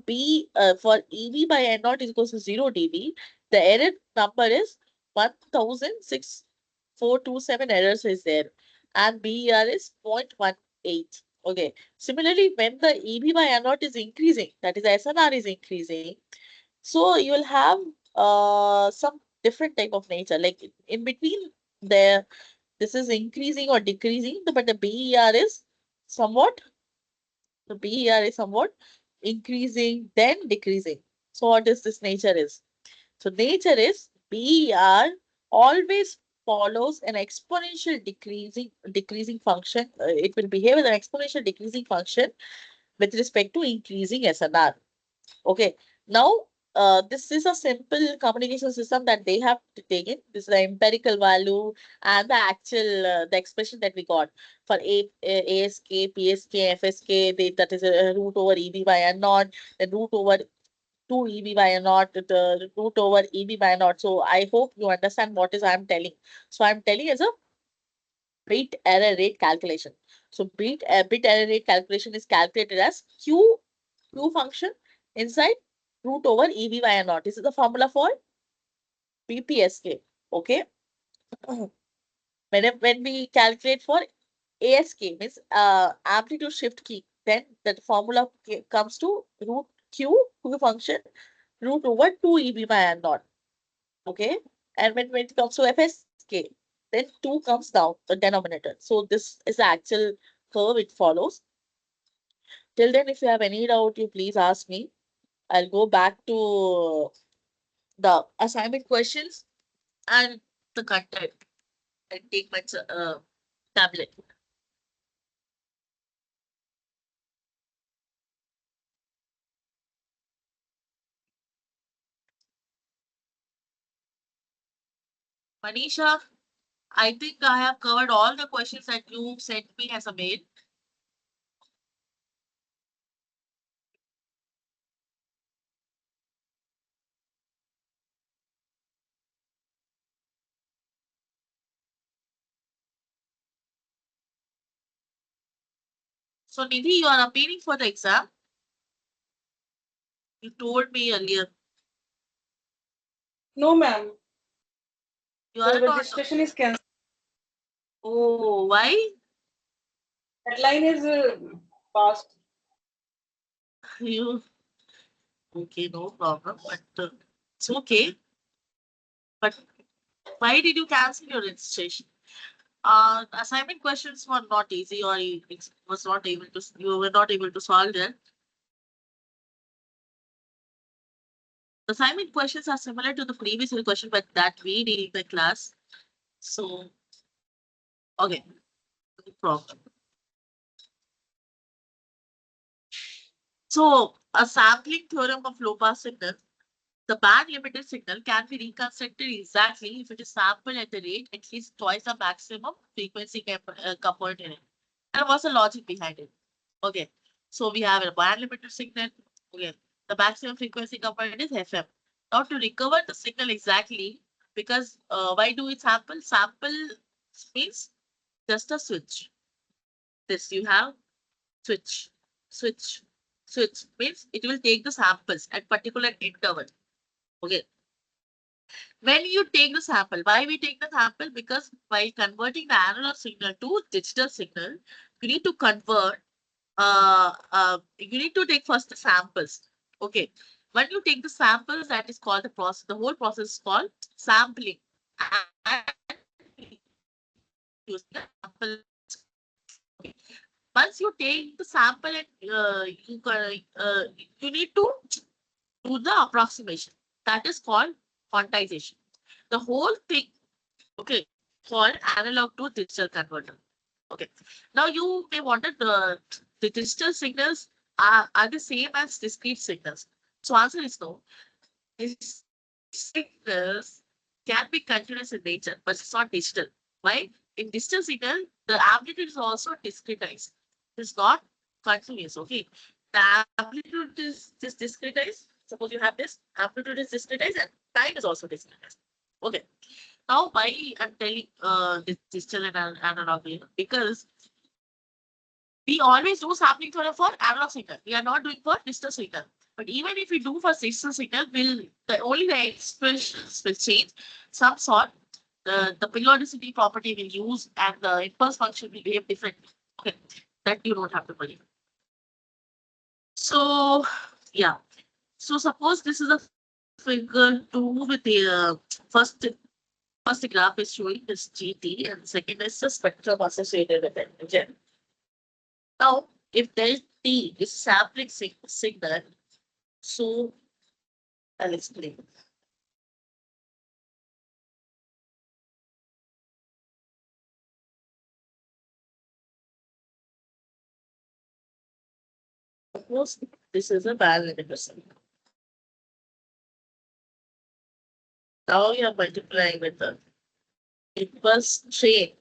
for EV by N naught is equals to 0 dB, the error number is 1,6427 errors is there, and BER is 0.18. Okay. Similarly, when the EB by N naught is increasing, that is SNR is increasing, so you will have some different type of nature. Like in between the this is increasing or decreasing, but the BER is somewhat increasing, then decreasing. So what is this nature is? So nature is BER always follows an exponential decreasing function. It will behave as an exponential decreasing function with respect to increasing SNR. Okay. Now, this is a simple communication system that they have taken. This is the empirical value and the actual the expression that we got for ASK, PSK, FSK. That is a root over EB by N naught, the root over 2 EB by N naught, the root over EB by N naught. So I hope you understand what is I'm telling. So I'm telling as a bit error rate calculation. So bit error rate calculation is calculated as Q function inside root over EB by N naught. This is the formula for BPSK. Okay. When we calculate for ASK, means amplitude shift key, then that formula comes to root Q function root over 2 EB by N naught. Okay. And when it comes to FSK, then 2 comes down the denominator. So this is the actual curve it follows. Till then, if you have any doubt, you please ask me. I'll go back to the assignment questions and the content and take my tablet. Manisha, I think I have covered all the questions that you sent me as a mail. So Nidhi, you are appearing for the exam. You told me earlier. No, ma'am. You The are not. registration is cancelled. Oh, why? Deadline is passed. You okay? No problem. But it's okay. But why did you cancel your registration? Assignment questions were not easy, or you was not able to. You were not able to solve them. Assignment questions are similar to the previous question, but that we did in the class. So, okay, no problem. So, a sampling theorem of low pass signal. The band limited signal can be reconstructed exactly if it is sampled at the rate at least twice the maximum frequency component in it. And what's the logic behind it? Okay, so we have a band limited signal. Okay, the maximum frequency component is FM. Now to recover the signal exactly, because why do it sample? Sample means just a switch. This you have switch, switch, switch means it will take the samples at particular interval. Okay. When you take the sample, why we take the sample? Because while converting the analog signal to digital signal, you need to convert you need to take first the samples. Okay. When you take the samples, that is called the process. The whole process is called sampling. And use the sample. Okay. Once you take the sample and you need to do the approximation. That is called quantization. The whole thing, okay, called analog to digital converter. Okay. Now you may wonder the digital signals are the same as discrete signals. So answer is no. These signals can be continuous in nature, but it's not digital. Why? In digital signal, the amplitude is also discretized. It's not continuous. Okay. The amplitude is just discretized. Suppose you have this amplitude is discretized and time is also discretized. Okay. Now, why I'm telling this digital and analog here? Because we always do sampling for analog signal. We are not doing for digital signal. But even if we do for digital signal, only the expressions will change. Some sort, the periodicity property will use and the impulse function will behave differently. Okay, that you don't have to worry. So, yeah. So suppose this is a figure 2 with the first graph is showing this GT and second is the spectrum associated with it. Now, if delta T is sampling signal, so I'll explain. Suppose this is a band limiter signal. Now you are multiplying with the impulse train.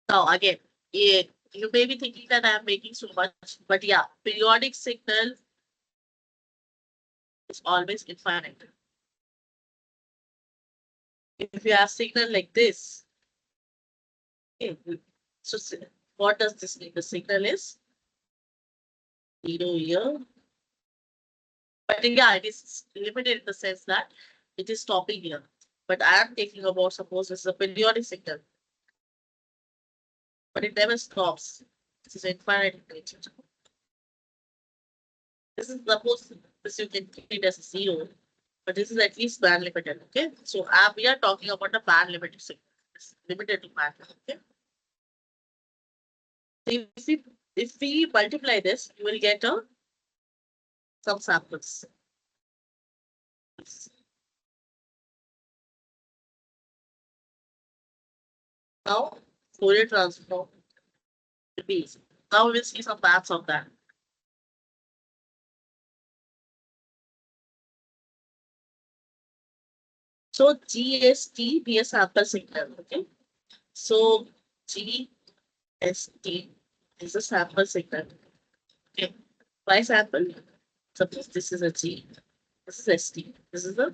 Now again, you may be thinking that I am making so much, but yeah, periodic signal is always infinite. If you have signal like this, okay, so what does this mean? The signal is 0 here. But yeah, it is limited in the sense that it is stopping here. But I am taking about, suppose this is a periodic signal, but it never stops. This is infinite in nature. This is suppose this you can treat it as a 0, but this is at least band limited. Okay, so we are talking about a band limited signal. It's limited to band. Okay, so if we multiply this, you will get some samples. Now, Fourier transform will be easy. Now we will see some maths of that. So GST be a sample signal. Okay. So GST is a sample signal. Okay. Why sample? Suppose this is a G. This is ST. This is the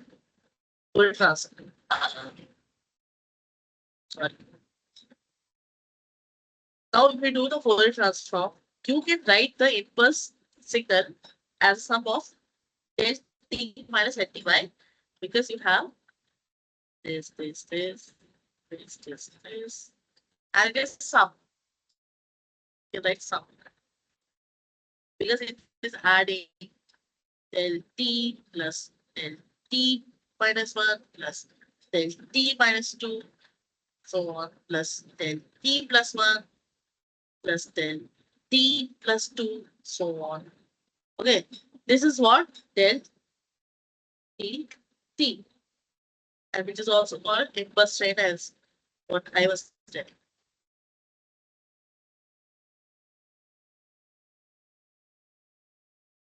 full transfer. Sorry. Now, if we do the Fourier transform, you can write the impulse signal as sum of t minus nt. Why? Because you have this, and it is sum. You write sum because it is adding del t plus del t minus 1 plus del t minus 2, so on, plus del t plus 1 plus del t plus 2, so on. Okay, this is what del t, and which is also called impulse train as what I was telling.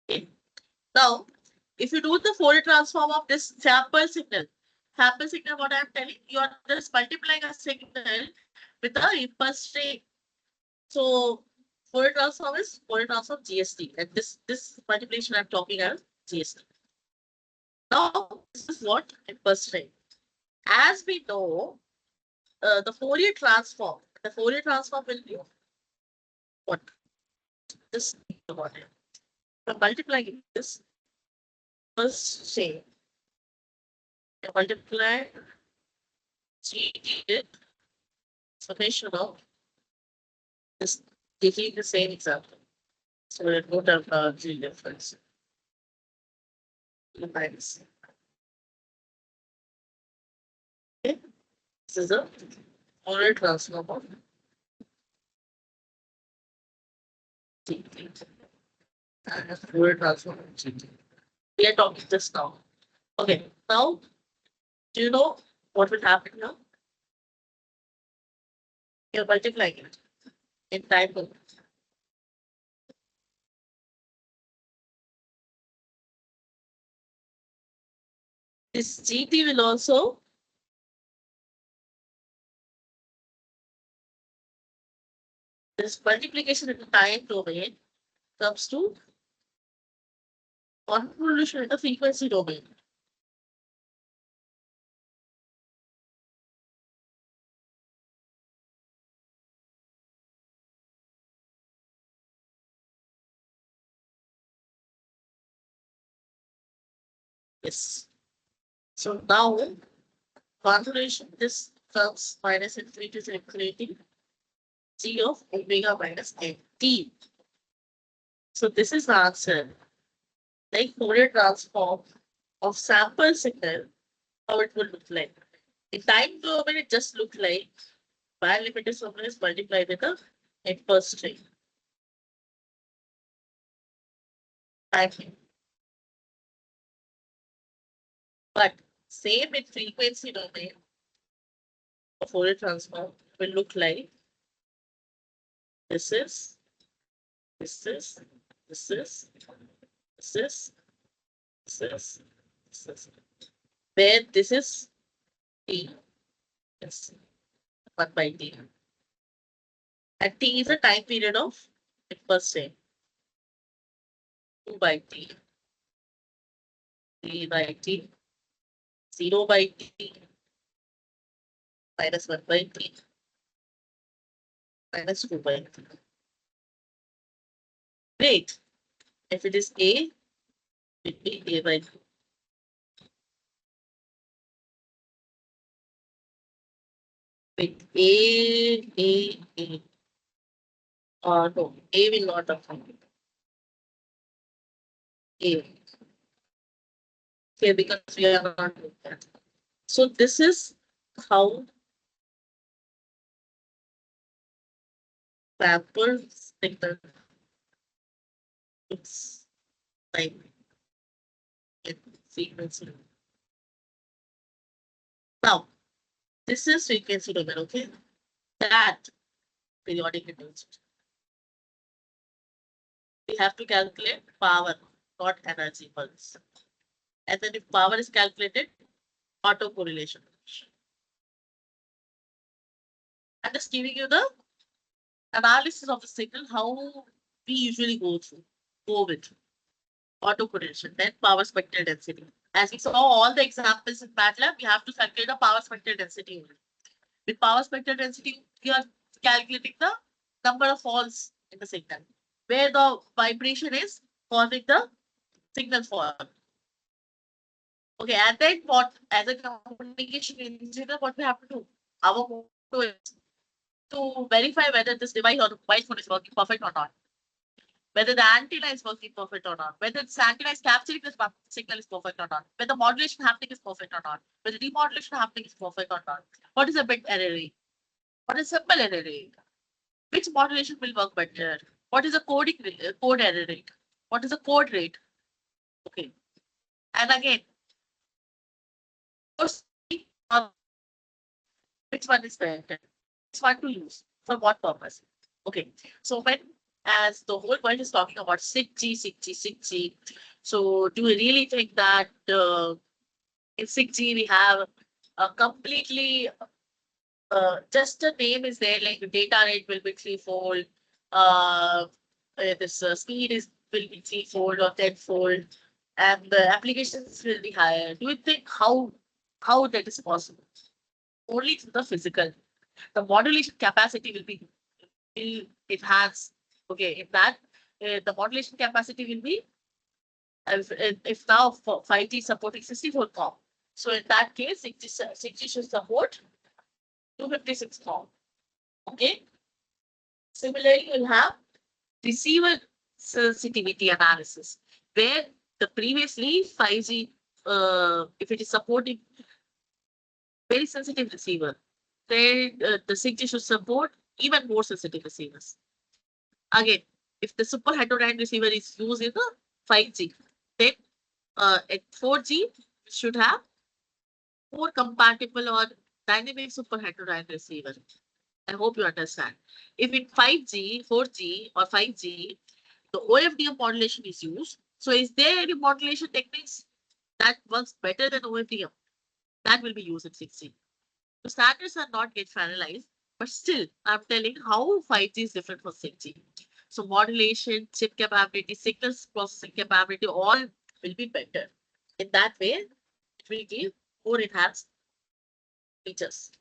Okay. Now, if you do the Fourier transform of this sample signal, what I am telling, you are just multiplying a signal with the impulse train. So Fourier transform is Fourier transform GST, and this multiplication I'm talking as GST. Now, this is what impulse train. As we know, the Fourier transform will be what? Just think about it. So multiplying this first chain, you multiply GT summation of this, taking the same example. So we'll go to G difference. Minus. Okay. This is a Fourier transform of GT. And Fourier transform of GT. We are talking just now. Okay, now do you know what will happen now? You're multiplying it in time. This GT will also This multiplication in the time domain comes to convolution in the frequency domain. Yes. So now convolution, this comes minus infinity to infinity, g of omega minus n t. So this is the answer. Like Fourier transform of sample signal, how it will look like. In time domain, it just look like band limited sum is multiplied with the inverse string. Time. But same in frequency domain, a Fourier transform will look like this is, this is, this is, this is, this is, this is. Where this is t, yes, 1 by t. And t is a time period of inverse string. 2 by t, 3 by t, 0 by t, minus 1 by t, minus 2 by t. Great. If it is a, it will be a by 2. With a. No, a will not apply. A. Okay, because we are not doing that. So this is how sample signal looks like in frequency. Now, this is frequency domain, okay? That periodic intensity. We have to calculate power, not energy pulse. And then if power is calculated, autocorrelation. I'm just giving you the analysis of the signal, how we usually go with autocorrelation, then power spectral density. As we saw all the examples in MATLAB, we have to calculate the power spectral density only. With power spectral density, we are calculating the number of falls in the signal, where the vibration is causing the signal fall. Okay, and then what, as a communication engineer, what we have to do? Our motto is to verify whether this device or mobile phone is working perfect or not. Whether the antenna is working perfect or not, whether this antenna is capturing this signal is perfect or not, whether modulation happening is perfect or not, whether demodulation happening is perfect or not. What is a bit error rate? What is simple error rate? Which modulation will work better? What is a coding code error rate? What is a code rate? Okay. And again, which one is better? Which one to use? For what purpose? Okay. So when, as the whole world is talking about 6G, 6G, 6G, so do we really think that in 6G we have a completely, just the name is there, like the data rate will be threefold, this speed will be threefold or tenfold, and the applications will be higher. Do you think how that is possible? Only through the physical. The modulation capacity will enhance. Okay, in that the modulation capacity will be, if now for 5G supporting 64 COM. So in that case, 6G should support 256 COM. Okay. Similarly, you'll have receiver sensitivity analysis, where the previously 5G, if it is supporting very sensitive receiver, then the 6G should support even more sensitive receivers. Again, if the super heterodyne receiver is used in the 5G, then at 4G should have more compatible or dynamic super heterodyne receiver. I hope you understand. If in 5G, 4G or 5G, the OFDM modulation is used, so is there any modulation techniques that works better than OFDM? That will be used in 6G. The standards are not yet finalized, But still, I'm telling how 5G is different from 6G. So modulation, chip capability, signal processing capability, all will be better. In that way, it will give more enhanced features.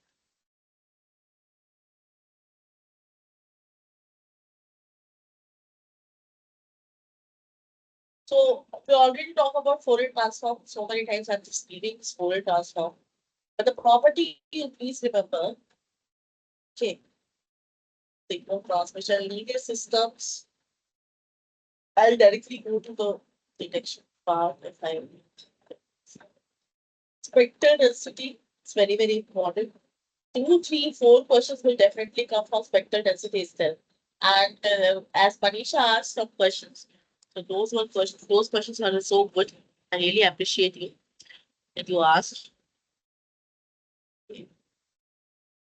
So we already talked about Fourier transform so many times. I'm just reading Fourier transform. But the property you please remember, okay, signal transmission, linear systems. I'll directly go to the detection part if I spectral density. It's very, very important. 2, 3, 4 questions will definitely come from spectral density itself. And as Manisha asked some questions, so those questions are so good. I really appreciate you that you asked.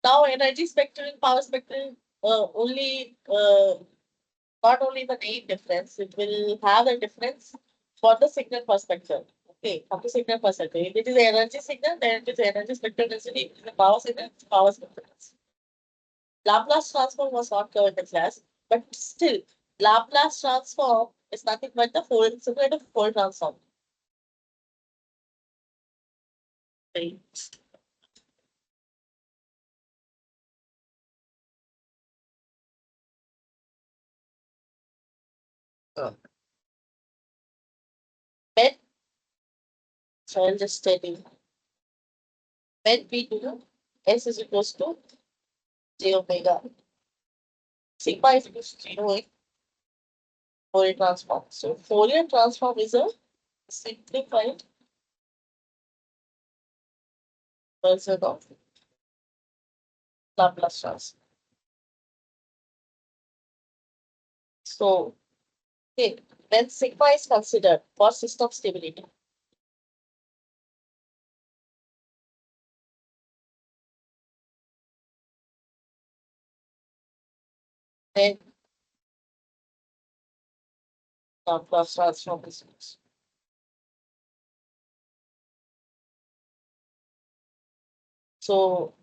Now, energy spectrum and power spectrum only not only the name difference, it will have a difference for the signal perspective. Okay, from the signal perspective. If it is energy signal, then it is energy spectral density. If it is a power signal, it's power spectral density. Laplace transform was not covered in the class, but still, Laplace transform is nothing but the Fourier, similar to Fourier transform. Right. When, so I'll just tell you, when we do S is equals to j omega, sigma is equals to 0 in Fourier transform. So Fourier transform is a simplified version of Laplace transform. So, okay, when sigma is considered for system stability, then Laplace transform is used. So,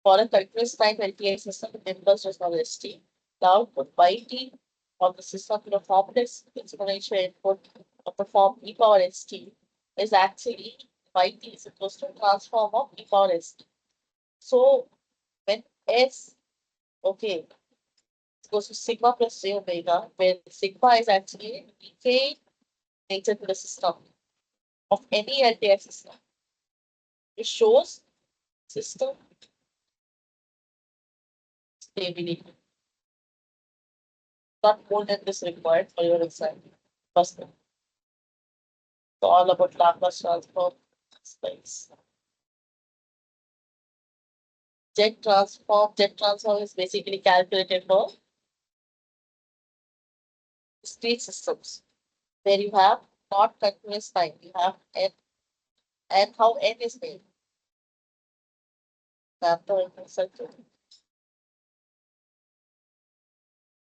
for a continuous time LTI system with impulse response ST, the output yt of the system in a complex exponential input of the form e power st is actually yt is equals to transform of e power st. So, when s, okay, it goes to sigma plus j omega, where sigma is actually decay nature to the system of any LTI system. It shows system stability. Not more than this required for your exam. First thing. So all about Laplace transform space. Jet transform is basically calculated for discrete systems where you have not continuous time. You have n, and how n is made. After circle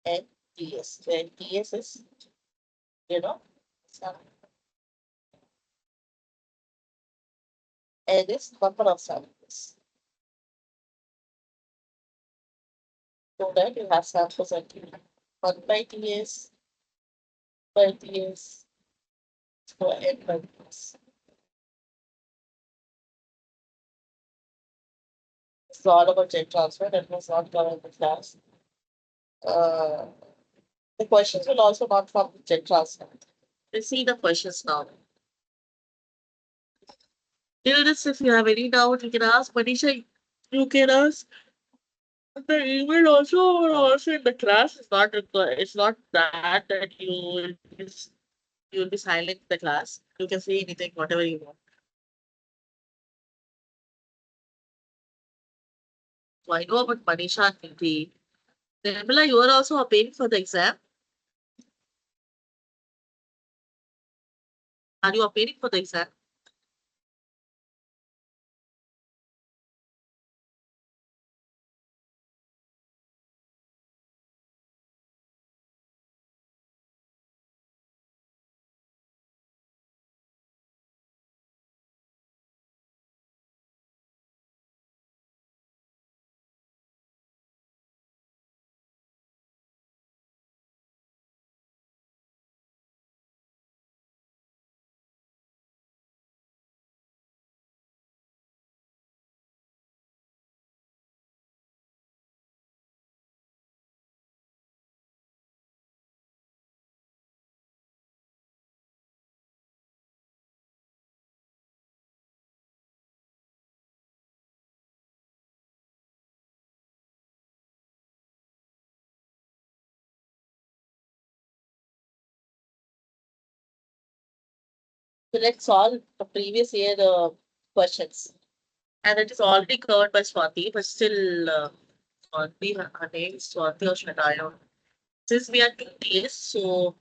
n ds, where ds is, you know, n is number of samples. So that you have samples at 1 by ts, by ts, for n by ts. It's all about jet transfer that was not covered in the class. The questions will also not from jet transfer. We'll see the questions now. Till this, if you have any doubt, you can ask. Manisha, you can ask. The email also in the class. It's not that you'll be silent in the class. You can say anything, whatever you want. So I know about Manisha and Nidhi. Nirmala, you are also appearing for the exam. Are you appearing for the exam? So let's solve the previous year questions. And it is already covered by Swati, but still, Swati, her name is Swati or Shweta, I don't know. Since we are 2 days, so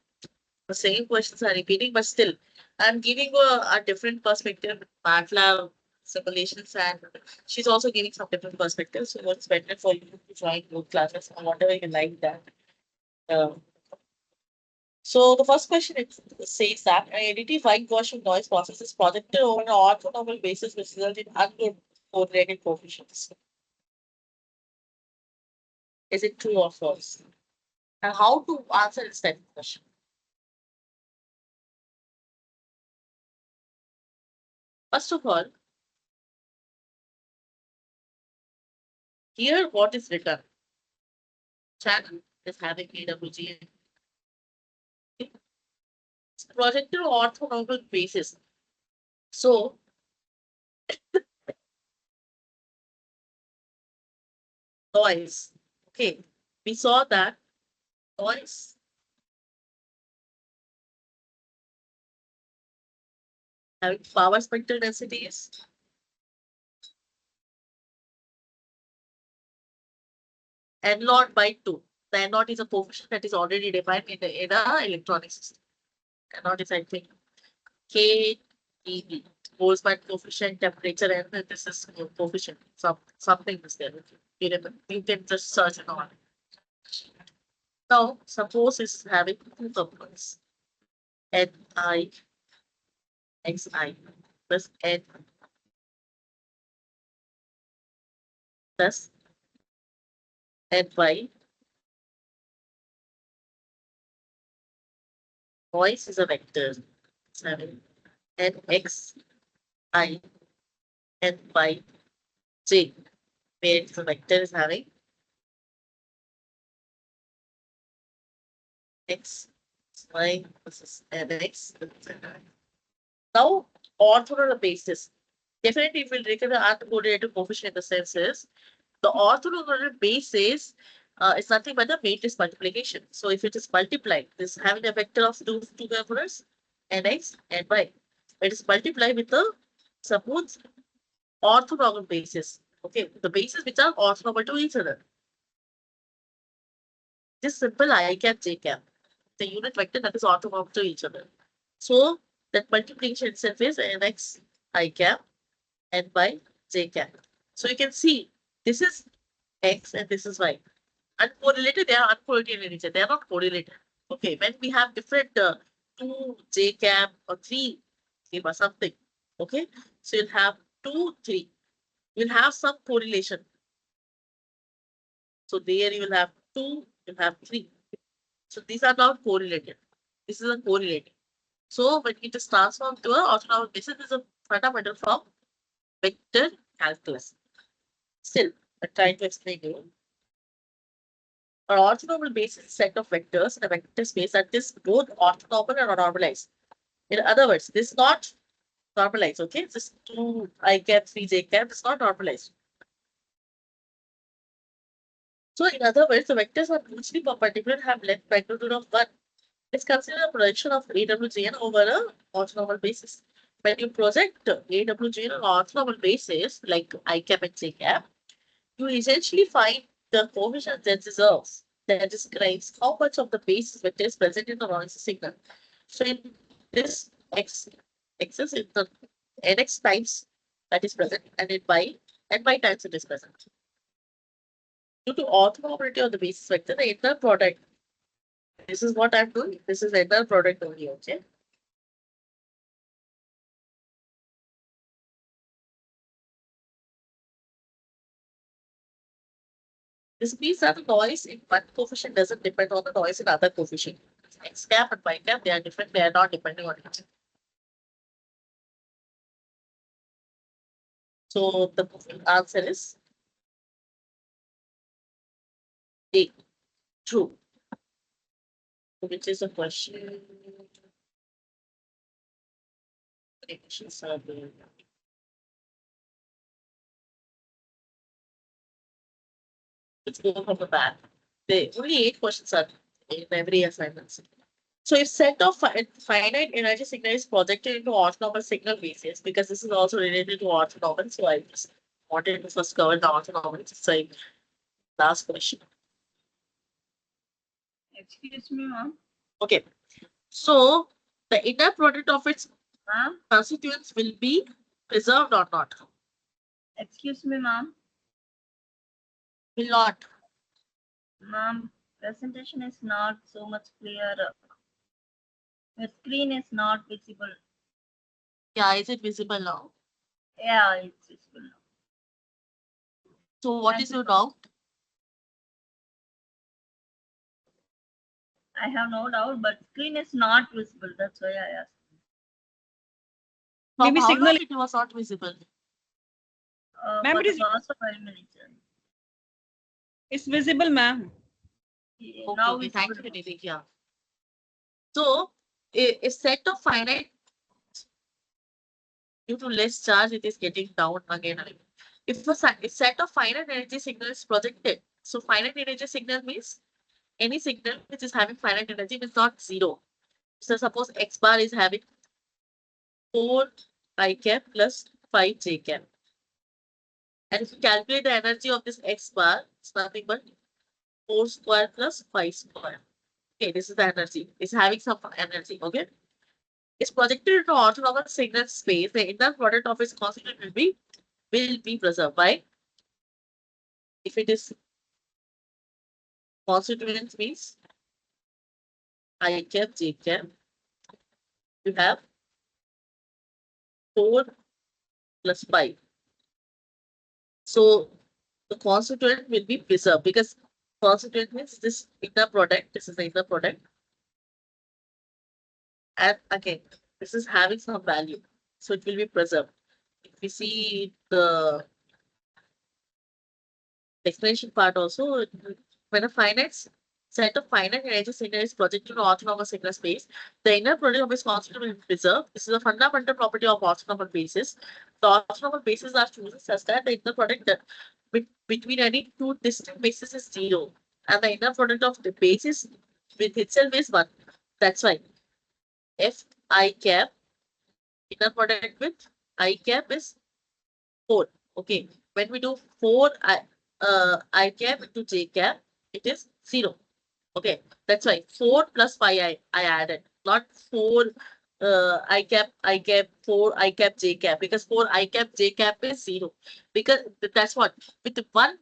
the same questions are repeating, but still, I'm giving a different perspective, MATLAB simulations, and she's also giving some different perspectives. So what's better for you to join both classes or whatever you like that. Uh, so the first question it says that an identifying Gaussian noise process is projected over an orthonormal basis which results in uncorrelated coefficients. Is it true or false? And how to answer this type of question? First of all, here what is written? Channel is having AWG. It's projected orthonormal basis. So noise. Okay, we saw that noise having power spectral densities n naught by 2. The n naught is a coefficient that is already defined in a electronic system. N naught is I think KEB, Boltzmann coefficient, temperature, and this is coefficient. Something is there. You can just search it on. Now, suppose it's having two components, Ni Xi plus N plus Ny. Noise is a vector. It's having Nx, I, Ny, J, where the vector is having X, Y, versus Nx. Now, orthogonal basis. Definitely, if we look at the uncorrelated coefficient in the sense is the orthogonal basis is nothing but the matrix multiplication. So if it is multiplied, this having a vector of two components, nx and y. It is multiplied with the suppose orthogonal basis. Okay, the bases which are orthogonal to each other. This simple I cap j cap, the unit vector that is orthogonal to each other. So that multiplication itself is nx I cap and by j cap. So you can see this is x and this is y. Uncorrelated, they are uncorrelated in nature. They are not correlated. Okay, when we have different two j cap or three or something. Okay, so you'll have 2, 3. You'll have some correlation. So there you will have 2, you'll have 3. So these are not correlated. This is a correlated. So when it is transformed to a orthogonal basis, this is a fundamental from vector calculus. Still, I'm trying to explain you. An orthonormal basis is a set of vectors in a vector space that is both orthonormal and normalized. In other words, this is not normalized, okay? This 2 I cap, 3 j cap is not normalized. So in other words, the vectors are mutually perpendicular and have length magnitude of 1. Let's consider a projection of AWGN over a orthonormal basis. When you project AWGN on orthonormal basis, like I cap and j cap, you essentially find the coefficient that describes how much of the basis vector is present in the noise signal. So in this axis is the nx times that is present and in by n by times it is present. Due to orthonormality of the basis vector, the inner product, this is what I'm doing. This is the inner product only, okay? This means that the noise in one coefficient doesn't depend on the noise in other coefficient. X cap and Y cap, they are different, they are not depending on each other. So the answer is A, true. Which is a question. Let's go from the back. Only 8 questions are in every assignment. So if set of finite energy signal is projected into orthonormal signal basis, because this is also related to orthonormal, so I just wanted to first cover the orthonormal. It's like last question. Excuse me, ma'am. Okay. So the inner product of its Ma'am, constituents will be preserved or not? excuse me, ma'am. Will not. Ma'am, presentation is not so much clear. The screen is not visible. Yeah, is it visible now? Yeah, it's visible now. So what Thank is you, your ma'am. doubt? I have no doubt, but screen is not visible. That's why I asked. From Maybe how signal. long it was not visible? Ma'am, For it the is past 5 minutes. it's visible, ma'am. Okay, Now okay, it's thank you, visible. Nidhi. Yeah. So a set of finite due to less charge, it is getting down again. If a set of finite energy signal is projected, so finite energy signal means any signal which is having finite energy is not zero. So suppose X bar is having 4 I cap plus 5 J cap. And if you calculate the energy of this X bar, it's nothing but 4 square plus 5 square. Okay, this is the energy. It's having some energy, okay? It's projected into orthonormal signal space. The inner product of its constituent will be preserved by, if it is constituent means I cap, J cap, you have 4 plus 5. So the constituent will be preserved because constituent means this inner product, this is the inner product. And again, this is having some value. So it will be preserved. If we see the explanation part also, when a finite set of finite energy signal is projected to orthonormal signal space, the inner product of its constituent will be preserved. This is a fundamental property of orthonormal bases. The orthonormal bases are chosen such that the inner product between any two distinct bases is zero, and the inner product of the bases with itself is 1. That's why F I cap inner product with I cap is 4. Okay. When we do 4 I cap into J cap, it is 0. Okay. That's why 4 plus 5 I added, not 4 I cap 4 I cap J cap, because 4 I cap J cap is 0. Because that's what with the one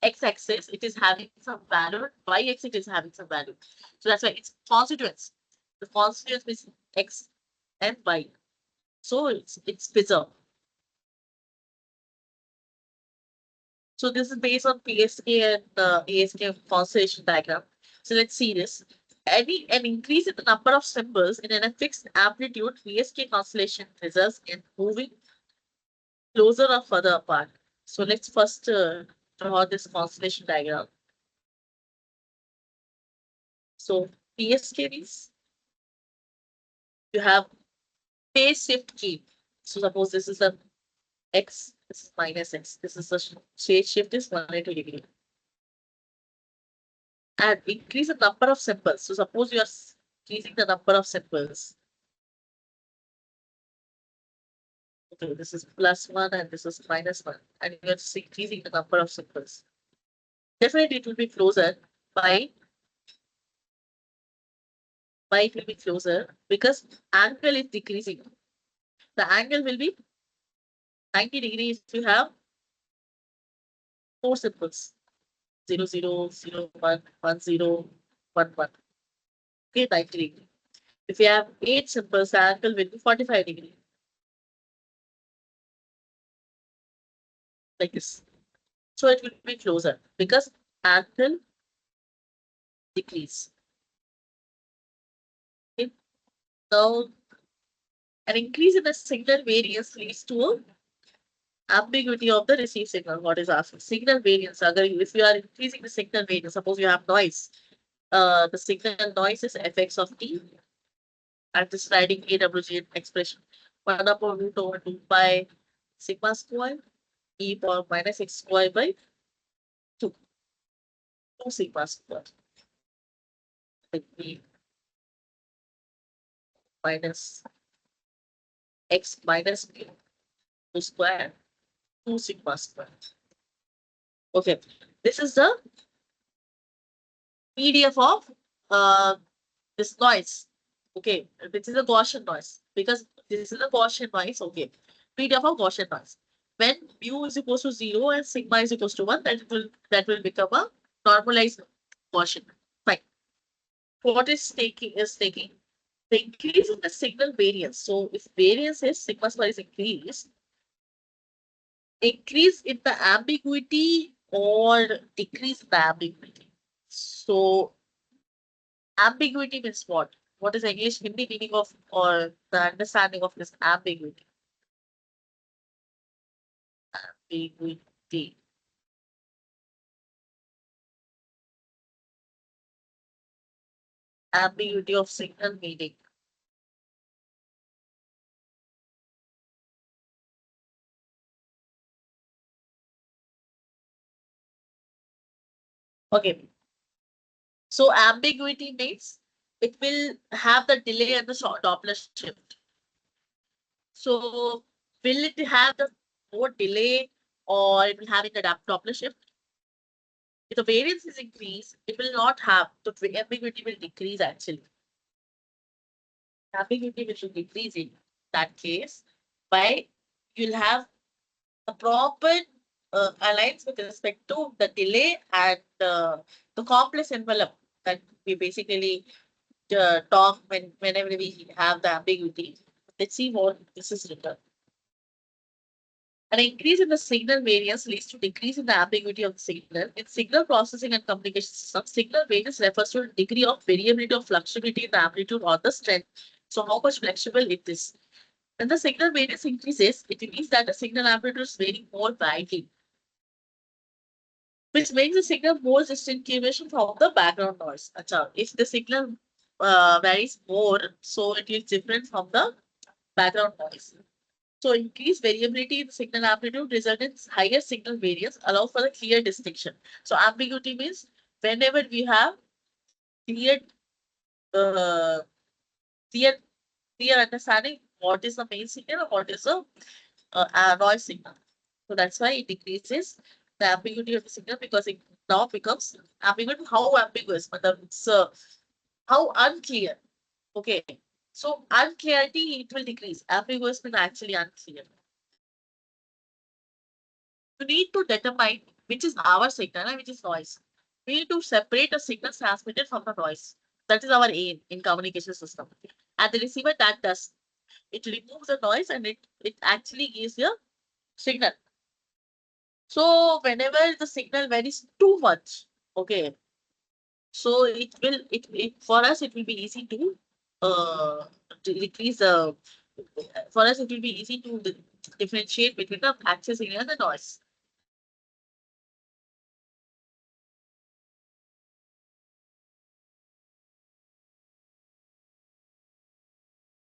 x axis it is having some value, y axis it is having some value. So that's why it's constituents. The constituents is x and y. So it's preserved. So this is based on PSK and ASK constellation diagram. So let's see this. An increase in the number of symbols in a fixed amplitude PSK constellation results in moving closer or further apart. So let's first draw this constellation diagram. So PSK means you have phase shift key. So suppose this is the x, this is minus x. This is the phase shift is 180 degree. And increase the number of symbols. So suppose you are increasing the number of symbols. Okay, this is +1 and this is -1, and you are increasing the number of symbols. Definitely it will be closer by it will be closer because angle is decreasing. The angle will be 90 degrees if you have 4 symbols. 0, 0, 0, 1, 1, 0, 1, 1. Okay, 90 degrees. If you have 8 symbols, the angle will be 45 degrees. Like this. So it will be closer because angle decrease. Okay. Now, an increase in the signal variance leads to ambiguity of the received signal. What is asking? Signal variance. If you are increasing the signal variance, suppose you have noise. The signal noise is fx of t. I'm just writing AWG expression. 1 upon root over 2 pi sigma square e power minus x square by 2. 2 sigma square. Like minus x minus mu square 2 sigma square. Okay, this is the PDF of this noise. Okay, this is a Gaussian noise because this is a Gaussian noise. Okay, PDF of Gaussian noise. When mu is equals to 0 and sigma is equals to 1, that will become a normalized Gaussian. Fine. What is taking the increase in the signal variance. So if variance is sigma square is increase in the ambiguity or decrease in the ambiguity. So ambiguity means what? What is English Hindi meaning of or the understanding of this ambiguity? Ambiguity. Ambiguity of signal meaning. Okay. So ambiguity means it will have the delay and the short Doppler shift. So will it have the more delay or it will have in the Doppler shift? If the variance is increased, it will not have the ambiguity will decrease actually. Ambiguity will decrease in that case by you'll have a proper alliance with respect to the delay and the complex envelope that we basically talk whenever we have the ambiguity. Let's see what this is written. An increase in the signal variance leads to decrease in the ambiguity of the signal. In signal processing and communication systems, signal variance refers to a degree of variability or fluctuability in the amplitude or the strength. So how much flexible it is. When the signal variance increases, it means that the signal amplitude is varying more widely, which makes the signal more distinguishable from the background noise. Achha, if the signal varies more, so it is different from the background noise. So increased variability in signal amplitude results in higher signal variance, allow for a clear distinction. So ambiguity means whenever we have clear, uh, clear, clear understanding what is the main signal and what is the noise signal. So that's why it decreases the ambiguity of the signal because it now becomes ambiguous. How ambiguous? But it's how unclear. Okay. So unclarity it will decrease. Ambiguous means actually unclear. You need to determine which is our signal and which is noise. We need to separate the signal transmitted from the noise. That is our aim in communication system. And the receiver that does it removes the noise and it actually gives the signal. So whenever the signal varies too much, okay, so it for us it will be easy to decrease the for us it will be easy to differentiate between the actual signal and the noise.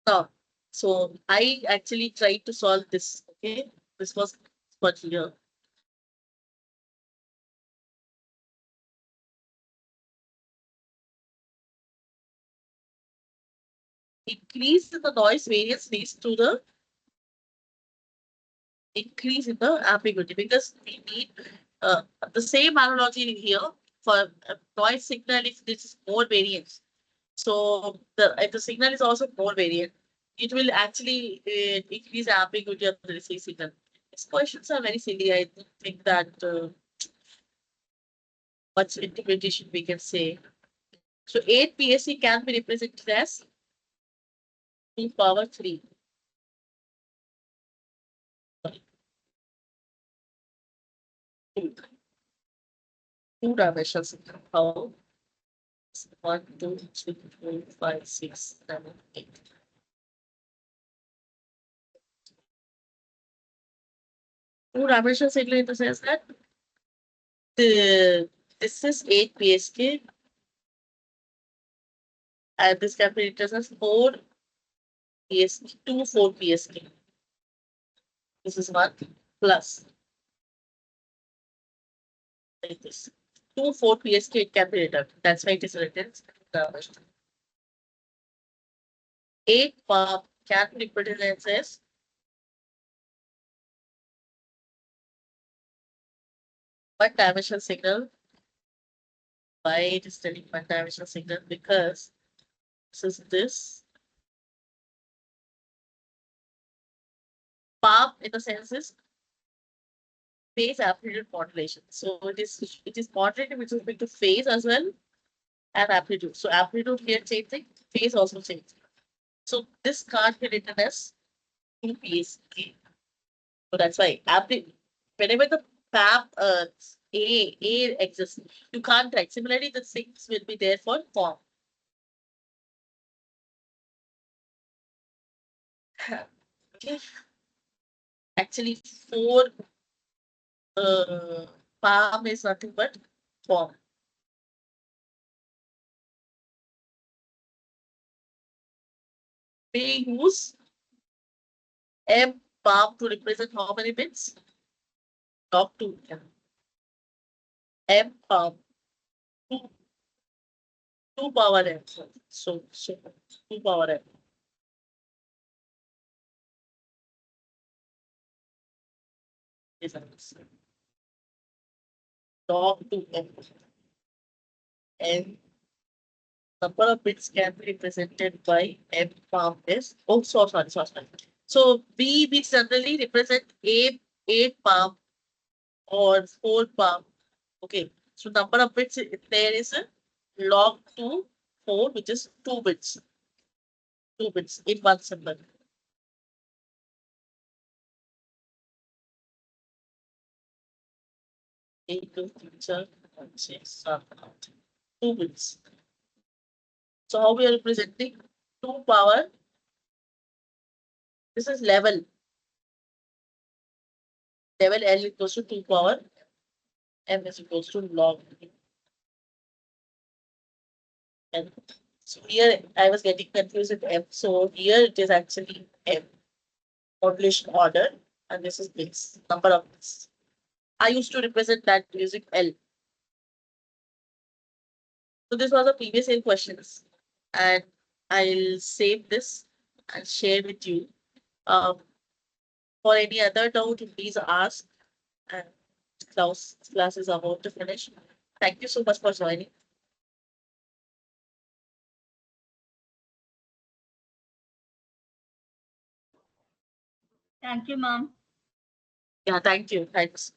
Now, so I actually tried to solve this. Okay, this was for here. Increase in the noise variance leads to the increase in the ambiguity because we need the same analogy here for noise signal if this is more variance. So if the signal is also more variant, it will actually increase the ambiguity of the received signal. These questions are very silly. I don't think that much interpretation we can say. So 8 PSC can be represented as 2 power 3. Two-dimensional signal. How? 1, 2, 3, 4, 5, 6, 7, 8. Two-dimensional signal in the sense that this is 8 PSK and this can be written as 4 PSK, 2, 4 PSK. This is 1 plus like this. 2, 4 PSK it can be written. That's why it is written. 8 palm can be represented as one-dimensional signal. Why it is telling one-dimensional signal? Because this palm in the sense is phase amplitude modulation. So it is modulated which is to phase as well and amplitude. So amplitude here changing, phase also changing. So this can't be written as 2 phase. Okay. So that's why whenever the PAM A exists, you can't write. Similarly, the things will be there for form. Okay. Actually, 4 PAM is nothing but form. We use M palm to represent how many bits? Log 2. M palm 2, 2 power M. So 2 power M. Is log 2 M. And number of bits can be represented by M palm is, oh, sorry. So we generally represent 8 palm or 4 palm. Okay. So number of bits there is a log 2, 4, which is 2 bits. 2 bits in one symbol. Equal feature, 2 bits. So how we are representing 2 power? This is level. Level L equals to 2 power M is equals to log M. So here I was getting confused with M. So here it is actually M. Modulation order, and this is bits, number of bits. I used to represent that using L. So this was a previous year questions, and I'll save this and share with you. For any other doubt, please ask. And class is about to finish. Thank you so much for joining. Thank you, ma'am. Yeah, thank you. Thanks.